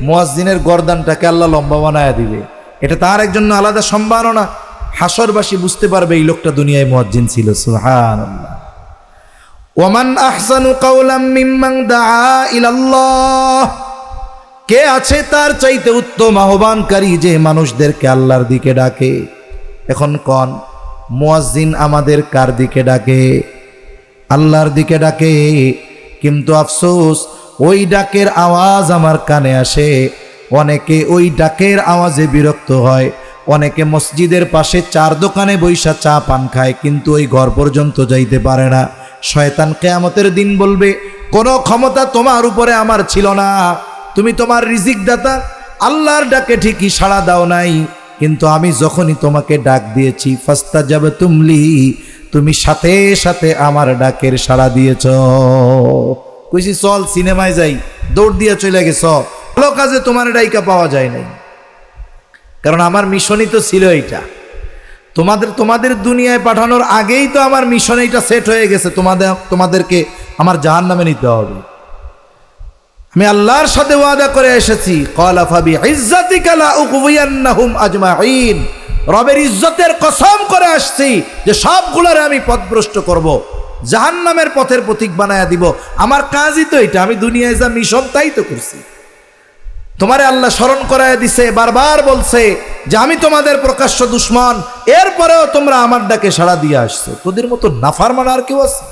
মুয়াজ্জিনের গর্দানটাকে আল্লাহ লম্বা বানায়া দিবে। এটা তার একজন্য আলাদা সম্মাননা। হাসরবাসী বুঝতে পারবে এই লোকটা দুনিয়ায় মুয়াজ্জিন ছিল। সুবহানাল্লাহ। ওয়ামান আহসানু কাওলাম মিম্মান দাআ ইলাল্লাহ, কে আছে তার চাইতে উত্তম আহ্বানকারী যে মানুষদেরকে আল্লাহর দিকে ডাকে? এখন কোন মুয়াজ্জিন আমাদের কার দিকে ডাকে? আল্লাহর দিকে ডাকে। কিন্তু আফসোস, ওই ডাকের আওয়াজ আমার কানে আসে, অনেকে ওই ডাকের আওয়াজে বিরক্ত হয়। অনেকে মসজিদের পাশে 4 দোকানে বৈশা চা পান খায়, কিন্তু ওই ঘর পর্যন্ত যাইতে পারে না। শয়তান কিয়ামতের দিন বলবে, কোনো ক্ষমতা তোমার উপরে আমার ছিল না, তুমি তোমার রিজিক দাতা আল্লাহর ডাকে ঠিকই সাড়া দাও নাই, কিন্তু আমি যখনই তোমাকে ডাক দিয়েছি ফাস্তাজাবতুম লি, তুমি সাথে সাথে আমার ডাকের সাড়া দিয়েছ। কইছি চল সিনেমায় যাই, দৌড় দিয়ে চলে গেছ। ভালো কাজে তোমার ডাইকা পাওয়া যায় নাই, কারণ আমার মিশনই তো ছিল এইটা। তোমাদের দুনিয়ায় পাঠানোর আগেই তো আমার মিশন এইটা সেট হয়ে গেছে, তোমাদেরকে আমার জাহান্নামে নিতে হবে। আমি আল্লাহর সাথে ওয়াদা করে এসেছি, ক্বালা ফাবিইজ্জাতিকা লা উগওয়িয়ান্নাহুম আজমাইন, রবের ইজ্জতের কসম করে আসছি যে সবগুলোরে আমি পথভ্রষ্ট করব, জাহান্নামের পথের প্রতীক বানায়া দিব। আমার কাজই তো এটা, আমি দুনিয়ায় যা মিশন তাই তো করছি। তোমারে আল্লাহ স্মরণ করায় দিছে, বারবার বলছে যে আমি তোমাদের প্রকাশ্য দুশ্মন, এরপরেও তোমরা আমার ডাকে সাড়া দিয়ে আসছো। তোদের মতো নাফরমান আর কেউ আছে?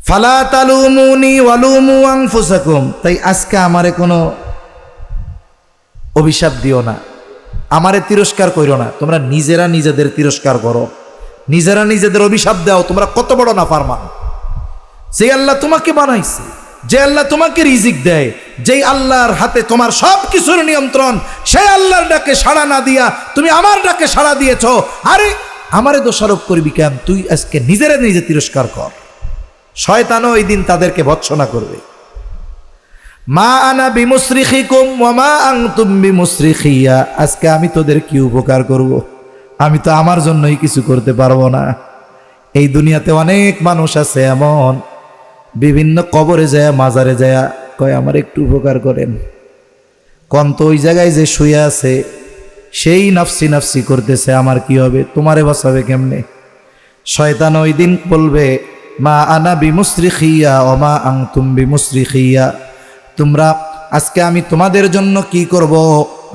ফালা তালুমুনি ওয়ালুমু আনফুসাকুম, তাই আজকে আমারে কোনো অভিশাপ দিও না, আমারে তিরস্কার কইরো না। তোমরা নিজেরা নিজেদের তিরস্কার করো, নিজেরা নিজেদের অভিশাপ দাও, তোমরা কত বড় নাফরমান। যে আল্লাহ তোমাকে বানাইছে, যে আল্লাহ তোমাকে রিজিক দেয়, যেই আল্লাহর হাতে তোমার সব কিছুর নিয়ন্ত্রণ, সেই আল্লাহর ডাকে সাড়া না দিয়া তুমি আমার ডাকে সাড়া দিয়েছ। আরে আমারে দোষারোপ করবি কেন? তুই আজকে নিজে তিরস্কার কর। শয়তানও ওই দিন তাদেরকে ভৎসনা করবে। মা আনা বিমুসরিখিকুম ওয়া মা আনতুম বিমুসরিখিয়া। আজকে আমি তোদের কি উপকার করব? আমি তো আমার জন্যই কিছু করতে পারবো না। এই দুনিয়াতে অনেক মানুষ আছে এমন, বিভিন্ন কবরে যায়, মাজারে যায়, কয় আমার একটু উপকার করেন। কোন তো ওই জায়গায় যে শুয়ে আছে সেই নাফসি নাফসি করতেছে, আমার কি হবে? তোমারে বাঁচাবে কেমনে? শয়তান ওই দিন বলবে মা আনা বিমুসরিখিয়া ওয়া মা আনতুম বিমুসরিখিয়া। তোমরা আজকে আমি তোমাদের জন্য কি করব?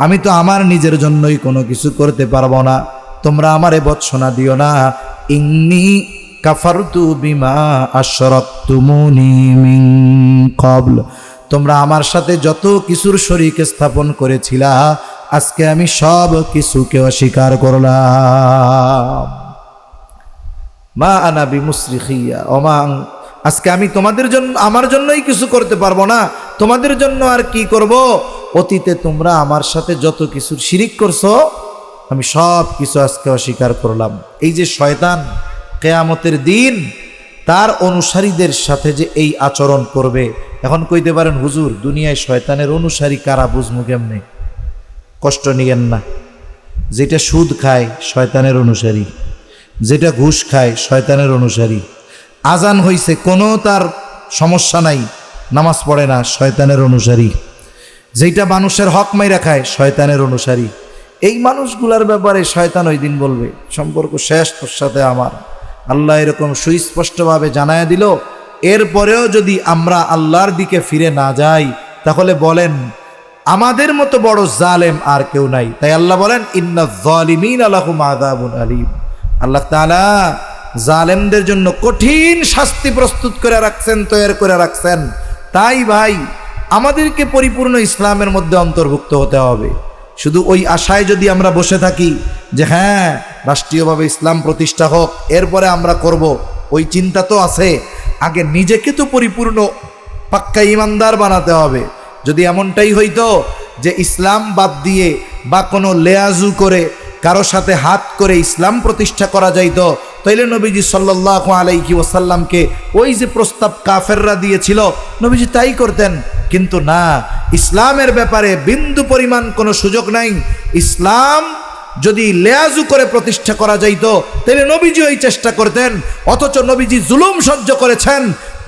আমি তো আমার নিজের জন্যই কোনো কিছু করতে পারবো না। তোমরা আমারে ভৎসনা দিও না। ইন্নী কাফারতু বিমা আশরাকতুমুনি মিন ক্বাবল। তোমরা আমার সাথে যত কিছুর শরীক স্থাপন করেছিলা, আজকে আমি সব কিছুকে অস্বীকার করলাম। মা আনা বিমুসরিখিয়া ওয়া মা, আজকে আমি তোমাদের জন্য আমার জন্যই কিছু করতে পারবো না। তোমাদের জন্য আর কি করব? অতীতে তোমরা আমার সাথে যত কিছুর শিরিক করছো, আমি সব কিছু আজকে অস্বীকার করলাম। এই যে শয়তান কিয়ামতের দিন তার অনুসারীদের সাথে যে এই আচরণ করবে, এখন কইতে পারেন হুজুর দুনিয়ায় শয়তানের অনুসারী কারা, বুঝমু কেমনে? কষ্ট নিয়েন না। যেটা সুদ খায় শয়তানের অনুসারী, যেটা ঘুষ খায় শয়তানের অনুসারী, আজান হইছে কোনো তার সমস্যা নাই, নামাজ পড়ে না, শয়তানের অনুসারী, যেটা মানুষের হক মাইরা খায় শয়তানের অনুসারী। এই মানুষগুলার ব্যাপারে শয়তান ওই দিন বলবে সম্পর্ক শেষ তোর সাথে আমার। আল্লাহ এরকম সুস্পষ্টভাবে জানায়া দিল। এরপরেও যদি আমরা আল্লাহর দিকে ফিরে না যাই, তাহলে বলেন আমাদের মতো বড় জালেম আর কেউ নাই। তাই আল্লাহ বলেন ইন্নাজ জালিমিনা লাহুম আযাবুন আলীম। আল্লাহ তাআলা জালেমদের জন্য কঠিন শাস্তি প্রস্তুত করে রাখছেন, তৈরি করে রাখছেন। তাই ভাই আমাদেরকে পরিপূর্ণ ইসলামের মধ্যে অন্তর্ভুক্ত হতে হবে। শুধু ওই আশায় যদি আমরা বসে থাকি যে হ্যাঁ রাষ্ট্রীয়ভাবে ইসলাম প্রতিষ্ঠা হোক এরপরে আমরা করব, ওই চিন্তা তো আছে। আগে নিজেকে তো পরিপূর্ণ পাক্কা ইমানদার বানাতে হবে। যদি এমনটাই হইতো যে ইসলাম বাদ দিয়ে বা কোনো লেয়াজু করে কারো সাথে হাত করে ইসলাম প্রতিষ্ঠা করা যাইতো, তাইলে নবীজি সাল্লাল্লাহু আলাইহি ওয়াসাল্লামকে ওই যে প্রস্তাব কাফেররা দিয়েছিল নবীজি তাই করতেন। কিন্তু না, ইসলামের ব্যাপারে বিন্দু পরিমাণ কোনো সুযোগ নাই। ইসলাম যদি লেয়াজু করে প্রতিষ্ঠা করা যাইতো তাহলে নবীজি ওই চেষ্টা করতেন। অথচ নবীজি জুলুম সহ্য করেছেন,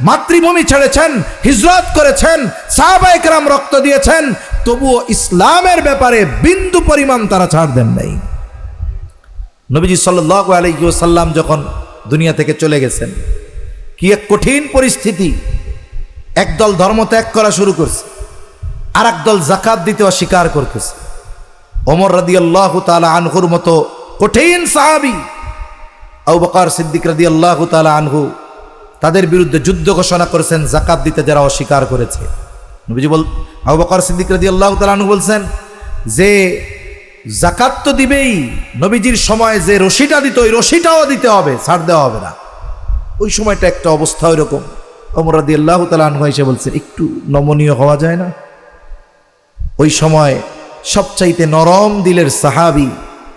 মাতৃভূমি ছেড়েছেন, হিজরত করেছেন, সাহাবায়ে কেরাম রক্ত দিয়েছেন, তবুও ইসলামের ব্যাপারে বিন্দু পরিমাণ তারা ছাড় দেন নাই। নবীজি সাল্লাল্লাহু আলাইহি ওয়াসাল্লাম যখন দুনিয়া থেকে চলে গেছেন, কি এক কঠিন পরিস্থিতি। একদল ধর্ম ত্যাগ করা শুরু করছে, আর একদল যাকাত দিতে অস্বীকার করতেছে। ওমর রাদিয়াল্লাহু তাআলা আনহুর মতো কঠিন সাহাবী, আবু বকর সিদ্দিক রাদিয়াল্লাহু তাআলা আনহু, তাদের বিরুদ্ধে যুদ্ধ ঘোষণা করেছেন যাকাত দিতে যারা অস্বীকার করেছে। নবীজি আবু বকর সিদ্দিক রাদিয়াল্লাহু তাআলা আনহু বলছেন যে যাকাত তো দিবেই, নবীজির সময় যে রশিটা দিত ওই রশিটাও দিতে হবে, ছাড় দেওয়া হবে না। ওই সময়টা একটা অবস্থা ওইরকম। ওমর রাদিয়াল্লাহু তাআলা আনহু এসে বলছেন একটু নমনীয় হওয়া যায় না? ওই সময় সবচাইতে নরম দিলের সাহাবী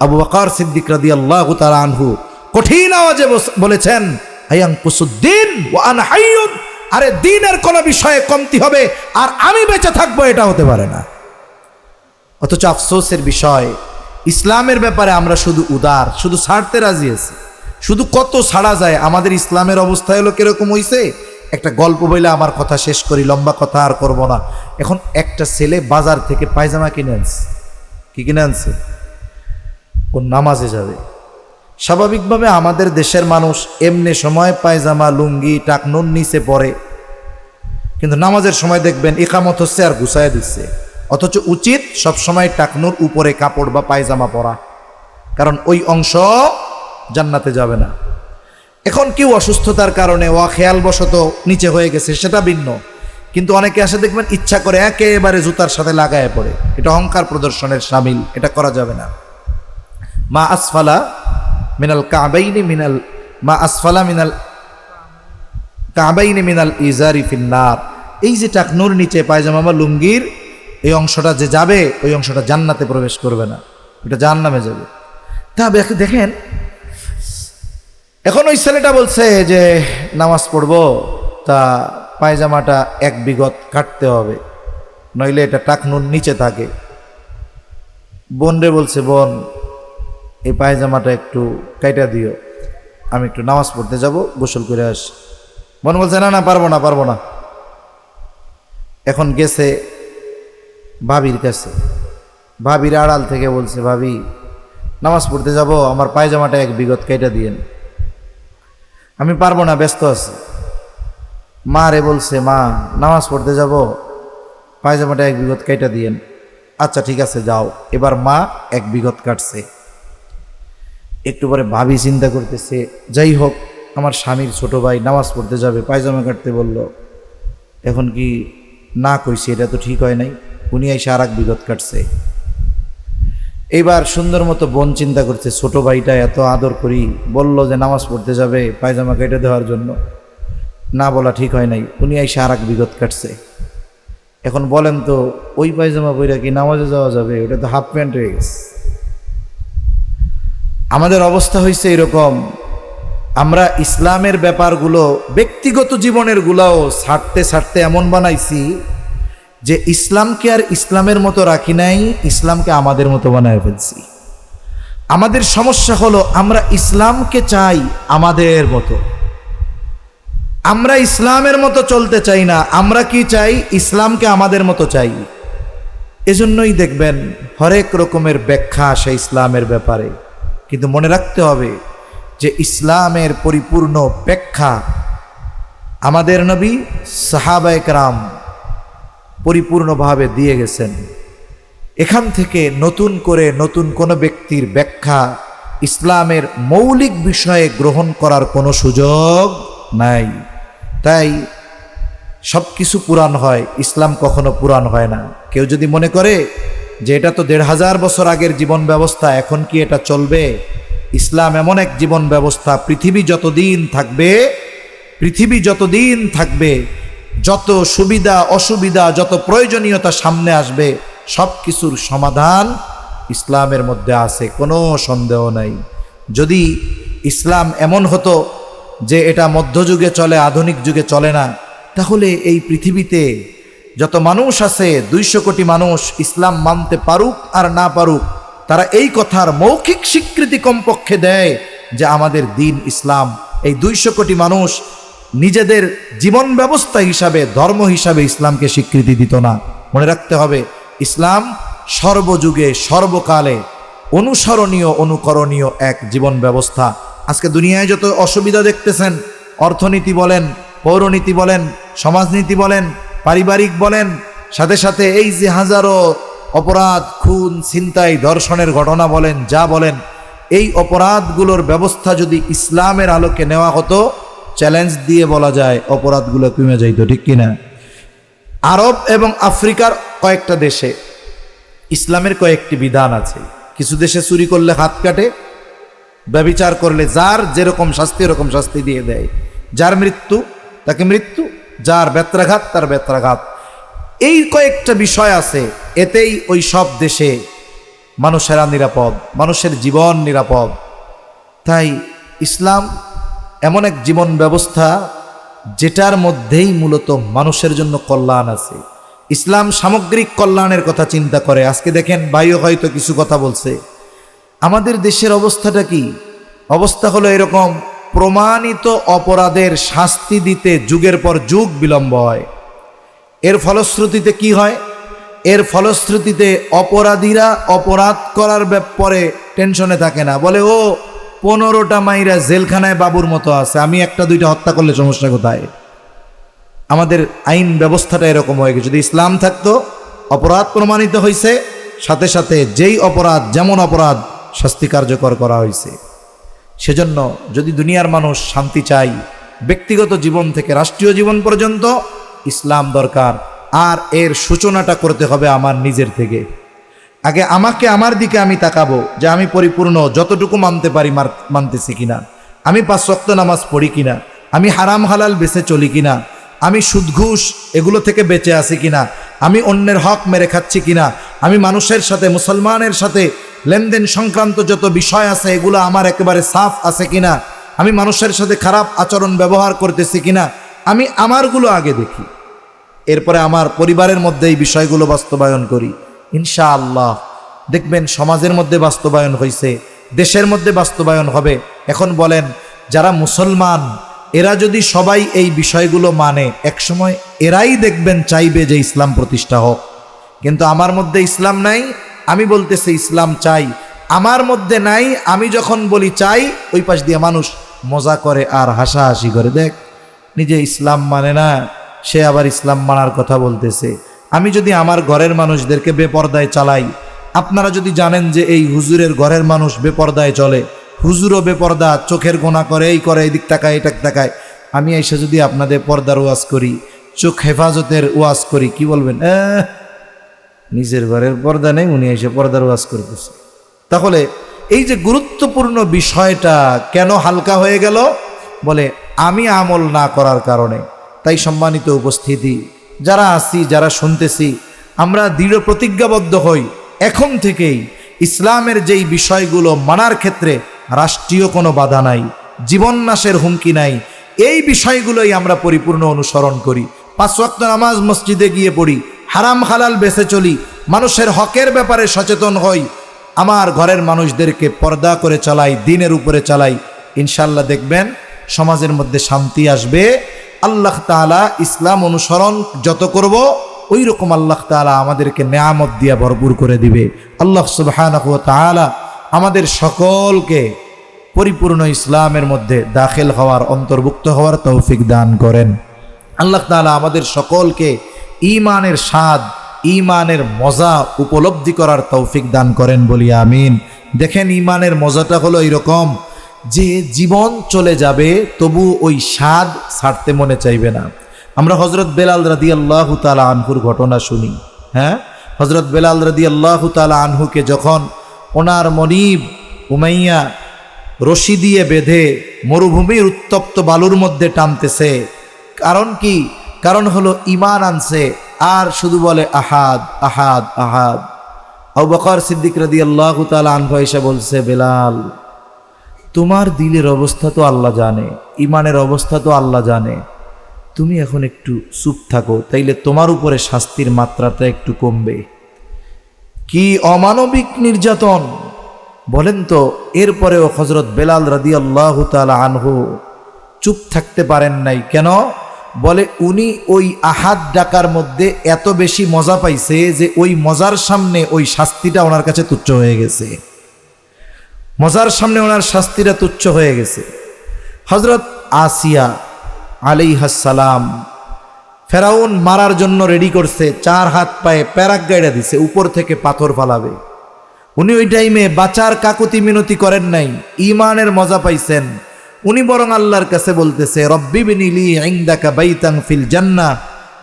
আবু বকর সিদ্দিক রাদিয়াল্লাহু তাআলা আনহু কঠিন আওয়াজে বলেছেন আয়ানকুসুদ্দিন ওয়া আনা হাইয়ুন, আরে দ্বীনের কোন বিষয়ে কমতি হবে আর আমি বেঁচে থাকবো, এটা হতে পারে না। অথচ আফসোসের বিষয় ইসলামের ব্যাপারে আমরা শুধু উদার, শুধু ছাড়তে রাজি আছি, শুধু কত ছাড়া যায়। আমাদের ইসলামের অবস্থা হলো কিরকম হইছে, একটা গল্প বইলে আমার কথা শেষ করি, লম্বা কথা আর করব না। এখন একটা ছেলে বাজার থেকে পায়জামা কিনে আনছে। কি কিনে আনছে? ও নামাজে যাবে। স্বাভাবিকভাবে আমাদের দেশের মানুষ এমনি সময় পায়জামা লুঙ্গি টাকনুর নিচে পরে, কিন্তু নামাজের সময় দেখবেন ইকামত হচ্ছে আর গুছায় দিচ্ছে। অথচ উচিত সবসময় টাকনুর উপরে কাপড় বা পায়জামা পরা, কারণ ওই অংশ জান্নাতে যাবে না। এখন কেউ অসুস্থতার কারণে খেয়ালবশত নিচে হয়ে গেছে, সেটা ভিন্ন। কিন্তু অনেকে আসে দেখবেন ইচ্ছা করে একেবারে জুতার সাথে লাগায় পড়ে, এটা অহংকার প্রদর্শনের শামিল, এটা করা যাবে না। মা আসফালা মিনাল কাবাইনি মিনাল মা আসফালা মিনাল কাবাইনি মিনাল ইজারি ফিন্নার, এই যে টাকনুর নিচে পায়জামা বা লুঙ্গির এই অংশটা যে যাবে, ওই অংশটা জান্নাতে প্রবেশ করবে না, ওটা জাহান্নামে যাবে। তা দেখেন, এখন ওই ছেলেটা বলছে যে নামাজ পড়বো, তা পায়জামাটা 1 বিগত কাটতে হবে, নইলে এটা টাকনুর নিচে থাকে। বোন রে বলছে, বোন এই পায়জামাটা একটু কাইটা দিও, আমি একটু নামাজ পড়তে যাব, গোসল করে আসি। বোন বলছে, না না, পারবো না। এখন গেছে ভাবির কাছে, ভাবির আড়াল থেকে বলছে, ভাবি নামাজ পড়তে যাব, আমার পায়জামাটা 1 বিগত কাইটা দিয়েন। আমি পারবো না, ব্যস্ত আছি। মা রে বলছে, মা নামাজ পড়তে যাব, পায়জামাটা 1 বিগত কাইটা দিয়েন। আচ্ছা ঠিক আছে, যাও। এবার মা 1 বিগত কাটছে। একটু পরে ভাবি চিন্তা করতেছে, যাই হোক, আমার স্বামীর ছোট ভাই নামাজ পড়তে যাবে, পায়জামা কাটতে বলল, এখন কি না কইছে, এটা তো ঠিক হয় নাই। উনি এসে আর 1 বিগত কাটছে। এইবার সুন্দর মতো বোন চিন্তা করছে, ছোট ভাইটা এত আদর করি, বলল যে নামাজ পড়তে যাবে, পায়জামা কেটে দেওয়ার জন্য, না বলা ঠিক হয় নাই, উনি এসে আর 1 বিগত কাটছে। এখন বলেন তো, ওই পায়জামা পইরা কি নামাজে যাওয়া যাবে? ওটা তো হাফ প্যান্ট হয়ে গেছে। আমাদের অবস্থা হয়েছে এরকম, আমরা ইসলামের ব্যাপারগুলো, ব্যক্তিগত জীবনের গুলাও ছাড়তে এমন বানাইছি যে ইসলামকে আর ইসলামের মতো রাখি নাই, ইসলামকে আমাদের মতো বানায় ফেলছি। আমাদের সমস্যা হলো, আমরা ইসলামকে চাই আমাদের মতো, আমরা ইসলামের মতো চলতে চাই না। আমরা কি চাই? ইসলামকে আমাদের মতো চাই। এজন্যই দেখবেন হরেক রকমের ব্যাখ্যা আসে ইসলামের ব্যাপারে, কিন্তু মনে রাখতে হবে যে ইসলামের পরিপূর্ণ ব্যাখ্যা আমাদের নবী সাহাবায়ে কেরাম পরিপূর্ণভাবে দিয়ে গেছেন। এখান থেকে নতুন করে নতুন কোনো ব্যক্তির ব্যাখ্যা ইসলামের মৌলিক বিষয়ে গ্রহণ করার কোনো সুযোগ নাই। তাই সব কিছু পুরাণ হয়, ইসলাম কখনো পুরাণ হয় না। কেউ যদি মনে করে যে এটা তো 1500 বছর আগের জীবন ব্যবস্থা, এখন কি এটা চলবে? ইসলাম এমন এক জীবন ব্যবস্থা, পৃথিবী যতদিন থাকবে, যত সুবিধা অসুবিধা, যত প্রয়োজনীয়তা সামনে আসবে, সব কিছুর সমাধান ইসলামের মধ্যে আছে, কোনো সন্দেহ নাই। যদি ইসলাম এমন হতো যে এটা মধ্যযুগে চলে, আধুনিক যুগে চলে না, তাহলে এই পৃথিবীতে যত মানুষ আছে, 200 কোটি মানুষ ইসলাম মানতে পারুক আর না পারুক, তারা এই কথার মৌখিক স্বীকৃতি কমপক্ষে দেয় যে আমাদের দিন ইসলাম। এই 200 কোটি মানুষ নিজেদের জীবন ব্যবস্থা হিসাবে, ধর্ম হিসাবে ইসলামকে স্বীকৃতি দিত না। মনে রাখতে হবে, ইসলাম সর্বযুগে সর্বকালে অনুসরণীয়, অনুকরণীয় এক জীবন ব্যবস্থা। আজকে দুনিয়ায় যত অসুবিধা দেখতেছেন, অর্থনীতি বলেন, পৌরনীতি বলেন, সমাজনীতি বলেন, পারিবারিক বলেন, সাথে সাথে এই যে হাজারো অপরাধ, খুন, ছিনতাই, ধর্ষণের ঘটনা বলেন, যা বলেন, এই অপরাধগুলোর ব্যবস্থা যদি ইসলামের আলোকে নেওয়া হতো, চ্যালেঞ্জ দিয়ে বলা যায় অপরাধগুলো কমে যাইত, ঠিক কিনা? আরব এবং আফ্রিকার কয়েকটা দেশে ইসলামের কয়েকটি বিধান আছে। কিছু দেশে চুরি করলে হাত কাটে, ব্যভিচার করলে যার যেরকম শাস্তি এরকম শাস্তি দিয়ে দেয়, যার মৃত্যু তাকে মৃত্যু, যার বেত্রাঘাত তার বেত্রাঘাত। এই কয়েকটা বিষয় আছে, এতেই ওই সব দেশে মানুষেরা নিরাপদ, মানুষের জীবন নিরাপদ। তাই ইসলাম এমন এক জীবন ব্যবস্থা যেটার মধ্যেই মূলত মানুষের জন্য কল্যাণ আছে। ইসলাম সামগ্রিক কল্যাণের কথা চিন্তা করে। আজকে দেখেন, ভাইও হয়তো কিছু কথা বলছে, আমাদের দেশের অবস্থাটা কি? অবস্থা হলো এরকম, প্রমাণিত অপরাধের শাস্তি দিতে যুগের পর যুগ বিলম্ব হয়। এর ফলশ্রুতিতে কি হয়? এর ফলশ্রুতিতে অপরাধীরা অপরাধ করার ব্যাপারে টেনশনে থাকে না, বলে ও 15টা মাইরা জেলখানায় বাবুর মতো আছে, আমি 1-2টা হত্যা করলে সমস্যা কোথায়? আমাদের আইন ব্যবস্থাটা এরকম হয়ে গেছে। যদি ইসলাম থাকতো, অপরাধ প্রমাণিত হয়েছে, সাথে সাথে যেই অপরাধ যেমন অপরাধ শাস্তি কার্যকর করা হয়েছে। সেজন্য যদি দুনিয়ার মানুষ শান্তি চাই, ব্যক্তিগত জীবন থেকে রাষ্ট্রীয় জীবন পর্যন্ত ইসলাম দরকার। আর এর সূচনাটা করতে হবে আমার নিজের থেকে। আগে আমাকে, আমার দিকে আমি তাকাবো যে আমি পরিপূর্ণ যতটুকু মানতে পারি মানতেছি কিনা, আমি 5 ওয়াক্ত নামাজ পড়ি কিনা, আমি হারাম হালাল বেঁচে চলি কিনা, আমি সুদ ঘুষ এগুলো থেকে বেঁচে আছি কিনা, আমি অন্যের হক মেরে খাচ্ছি কিনা, আমি মানুষের সাথে মুসলমানের সাথে লেনদেন সংক্রান্ত যত বিষয় আছে এগুলো আমার একেবারে সাফ আছে কিনা, আমি মানুষের সাথে খারাপ আচরণ ব্যবহার করতেছি কিনা, আমি আমারগুলো আগে দেখি, এরপরে আমার পরিবারের মধ্যে এই বিষয়গুলো বাস্তবায়ন করি। ইনশাআল্লাহ দেখবেন সমাজের মধ্যে বাস্তবায়ন হয়েছে, দেশের মধ্যে বাস্তবায়ন হবে। এখন বলেন, যারা মুসলমান এরা যদি সবাই এই বিষয়গুলো মানে, একসময় এরাই দেখবেন চাইবে যে ইসলাম প্রতিষ্ঠা হোক। কিন্তু আমার মধ্যে ইসলাম নাই, আমি বলতেছি ইসলাম চাই, আমার মধ্যে নাই, আমি যখন বলি চাই, ওই পাশ দিয়ে মানুষ মজা করে আর হাসাহাসি করে, দেখ নিজে ইসলাম মানে না, সে আবার ইসলাম মানার কথা বলতেছে। আমি যদি আমার ঘরের মানুষদেরকে বেপরদায় চালাই, আপনারা যদি জানেন যে এই হুজুরের ঘরের মানুষ বেপরদায় চলে, হুজুরও বেপরদা, চোখের গোনা করে, এই করে, এই দিক তাকায়, এটা তাকায়, আমি এসে যদি আপনাদের পর্দার ওয়াজ করি, চোখ হেফাজতের ওয়াজ করি, কি বলবেন? নিজের ঘরের পর্দা নেই, উনি এসে পর্দার ওয়াজ করতেছে। তাহলে এই যে গুরুত্বপূর্ণ বিষয়টা কেন হালকা হয়ে গেল? বলে আমি আমল না করার কারণে। তাই সম্মানিত উপস্থিতি, যারা আছি, যারা শুনতেছি, আমরা দৃঢ় প্রতিজ্ঞাবদ্ধ হই, এখন থেকেই ইসলামের যেই বিষয়গুলো মানার ক্ষেত্রে রাষ্ট্রীয় কোনো বাধা নাই, জীবন নাশের হুমকি নাই, এই বিষয়গুলোই আমরা পরিপূর্ণ অনুসরণ করি। 5 ওয়াক্ত নামাজ মসজিদে গিয়ে পড়ি, হারাম হালাল বেঁচে চলি, মানুষের হকের ব্যাপারে সচেতন হই, আমার ঘরের মানুষদেরকে পর্দা করে চালাই, দিনের উপরে চালাই। ইনশাল্লাহ দেখবেন সমাজের মধ্যে শান্তি আসবে। আল্লাহ তাআলা ইসলাম অনুসরণ যত করব, ওই রকম আল্লাহ তাআলা আমাদেরকে নেয়ামত দিয়া ভরপুর করে দিবে। আল্লাহ সুবহানাহু ওয়া তাআলা আমাদের সকলকে পরিপূর্ণ ইসলামের মধ্যে দাখিল হওয়ার, অন্তর্ভুক্ত হওয়ার তৌফিক দান করেন। আল্লাহ তাআলা আমাদের সকলকে ঈমানের স্বাদ, ঈমানের মজা উপলব্ধি করার তৌফিক দান করেন, বলি আমিন। দেখেন, ঈমানের মজাটা হলো এরকম যে জীবন চলে যাবে তবু ওই স্বাদ ছাড়তে মনে চাইবে না। আমরা হযরত বেলাল রাদিয়াল্লাহু তাআলা আনহুর ঘটনা শুনি। হ্যাঁ, হযরত বেলাল রাদিয়াল্লাহু তাআলা আনহুকে যখন ওনার মনিব উমাইয়া রশি দিয়ে বেঁধে মরুভূমির উত্তপ্ত বালুর মধ্যে টানতেছে, কারণ কি? কারণ হলো ঈমান আনছে আর শুধু বলে আহাদ আহাদ আহাদ। আবু বকর সিদ্দিক রাদিয়াল্লাহু তাআলা আনহু এসে বলছে, বেলাল, তোমার দিলের অবস্থা তো আল্লাহ জানে, ঈমানের অবস্থা তো আল্লাহ জানে, তুমি এখন একটু চুপ থাকো, তাইলে তোমার উপরে শাস্তির মাত্রাটা একটু কমবে। কি অমানবিক নির্যাতন বলেন তো! এরপরেও হযরত বেলাল রাদিয়াল্লাহু তাআলা আনহু চুপ থাকতে পারেন নাই। কেন? বলে উনি ওই আহাদ ডাকার মধ্যে এত বেশি মজা পাইছে যে ওই মজার সামনে ওই শাস্তিটা ওনার কাছে তুচ্ছ হয়ে গেছে। মজার সামনে ওনার শাস্তিটা তুচ্ছ হয়ে গেছে। হযরত আসিয়া আলাইহিস সালাম ফেরাউন মারার জন্য রেডি করছে, 4 হাত পায়ে প্যারাগ্লাইডা দিছে, উপর থেকে পাথর ফালাবে। উনি ওই টাইমে বাঁচার কাকুতি মিনতি করেন নাই, ঈমানের মজা পাইছেন। উনি বরং আল্লাহর কাছে বলতেছে, রব্বিবনি লি ইনদাকা বাইতান ফিল জান্নাহ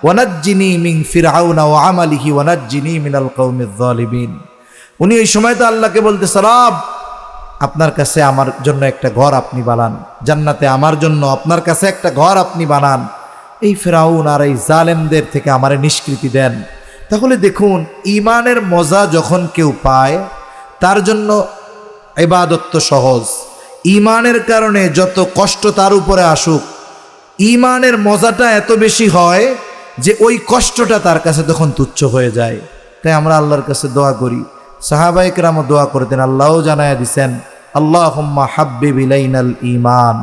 ওয়া নাজ্জিনি মিন ফিরআউনা ওয়া আমালিহি ওয়া নাজ্জিনি মিনাল কওমিজ যালিমিন। উনি ওই সময় তো আল্লাহকে বলতেছে, রব, আপনার কাছে আমার জন্য একটা ঘর আপনি বানান, জান্নাতে আমার জন্য আপনার কাছে একটা ঘর আপনি বানান, এই ফিরআউন আর এই জালেমদের থেকে আমারে নিষ্কৃতি দেন। তাহলে দেখুন, ঈমানের মজা যখন কেউ পায় তার জন্য ইবাদত তো সহজ। ঈমানের কারণে যত কষ্ট তার উপরে আসুক, ঈমানের মজাটা এত বেশি হয় যে ওই কষ্টটা তার কাছে তখন তুচ্ছ হয়ে যায়। তাই আমরা আল্লাহর কাছে দোয়া করি, সাহাবায়ে কেরামও দোয়া করতেন, আল্লাহও জানায়া দিছেন, আল্লাহুম্মা হাব্বিব ইলাইনাল ঈমান।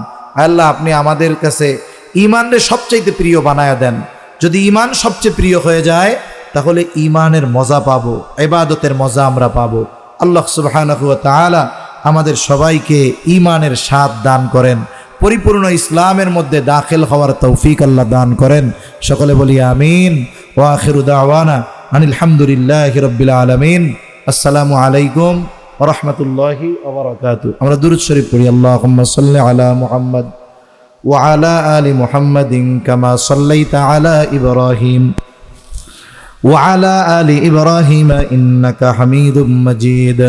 আল্লাহ, আপনি আমাদের কাছে ঈমানকে সবচেয়ে প্রিয় বানায়া দেন। যদি ঈমান সবচেয়ে প্রিয় হয়ে যায় তাহলে ঈমানের মজা পাবো, ইবাদতের মজা আমরা পাবো। আল্লাহ সুবহানাহু ওয়া তাআলা আমাদের সবাইকে ঈমানের স্বাদ দান করেন, পরিপূর্ণ ইসলামের মধ্যে দাখিল হওয়ার তৌফিক আল্লাহ দান করেন। সকলে বলি আমিন। ওয়া আখিরু দাওয়ানা আনিল হামদুলিল্লাহি রাব্বিল আলামিন। আসসালামু আলাইকুম ওয়া রাহমাতুল্লাহি ওয়া বারাকাতুহু। আমরা দুরূদ শরীফ পড়ি, আল্লাহুম্মা সাল্লি আলা মুহাম্মদ ওয়া আলা আলি মুহাম্মাদিন কামা সাল্লাইতা আলা ইব্রাহিম ওয়া আলা আলি ইব্রাহিম ইন্নাকা হামিদুম মাজিদ।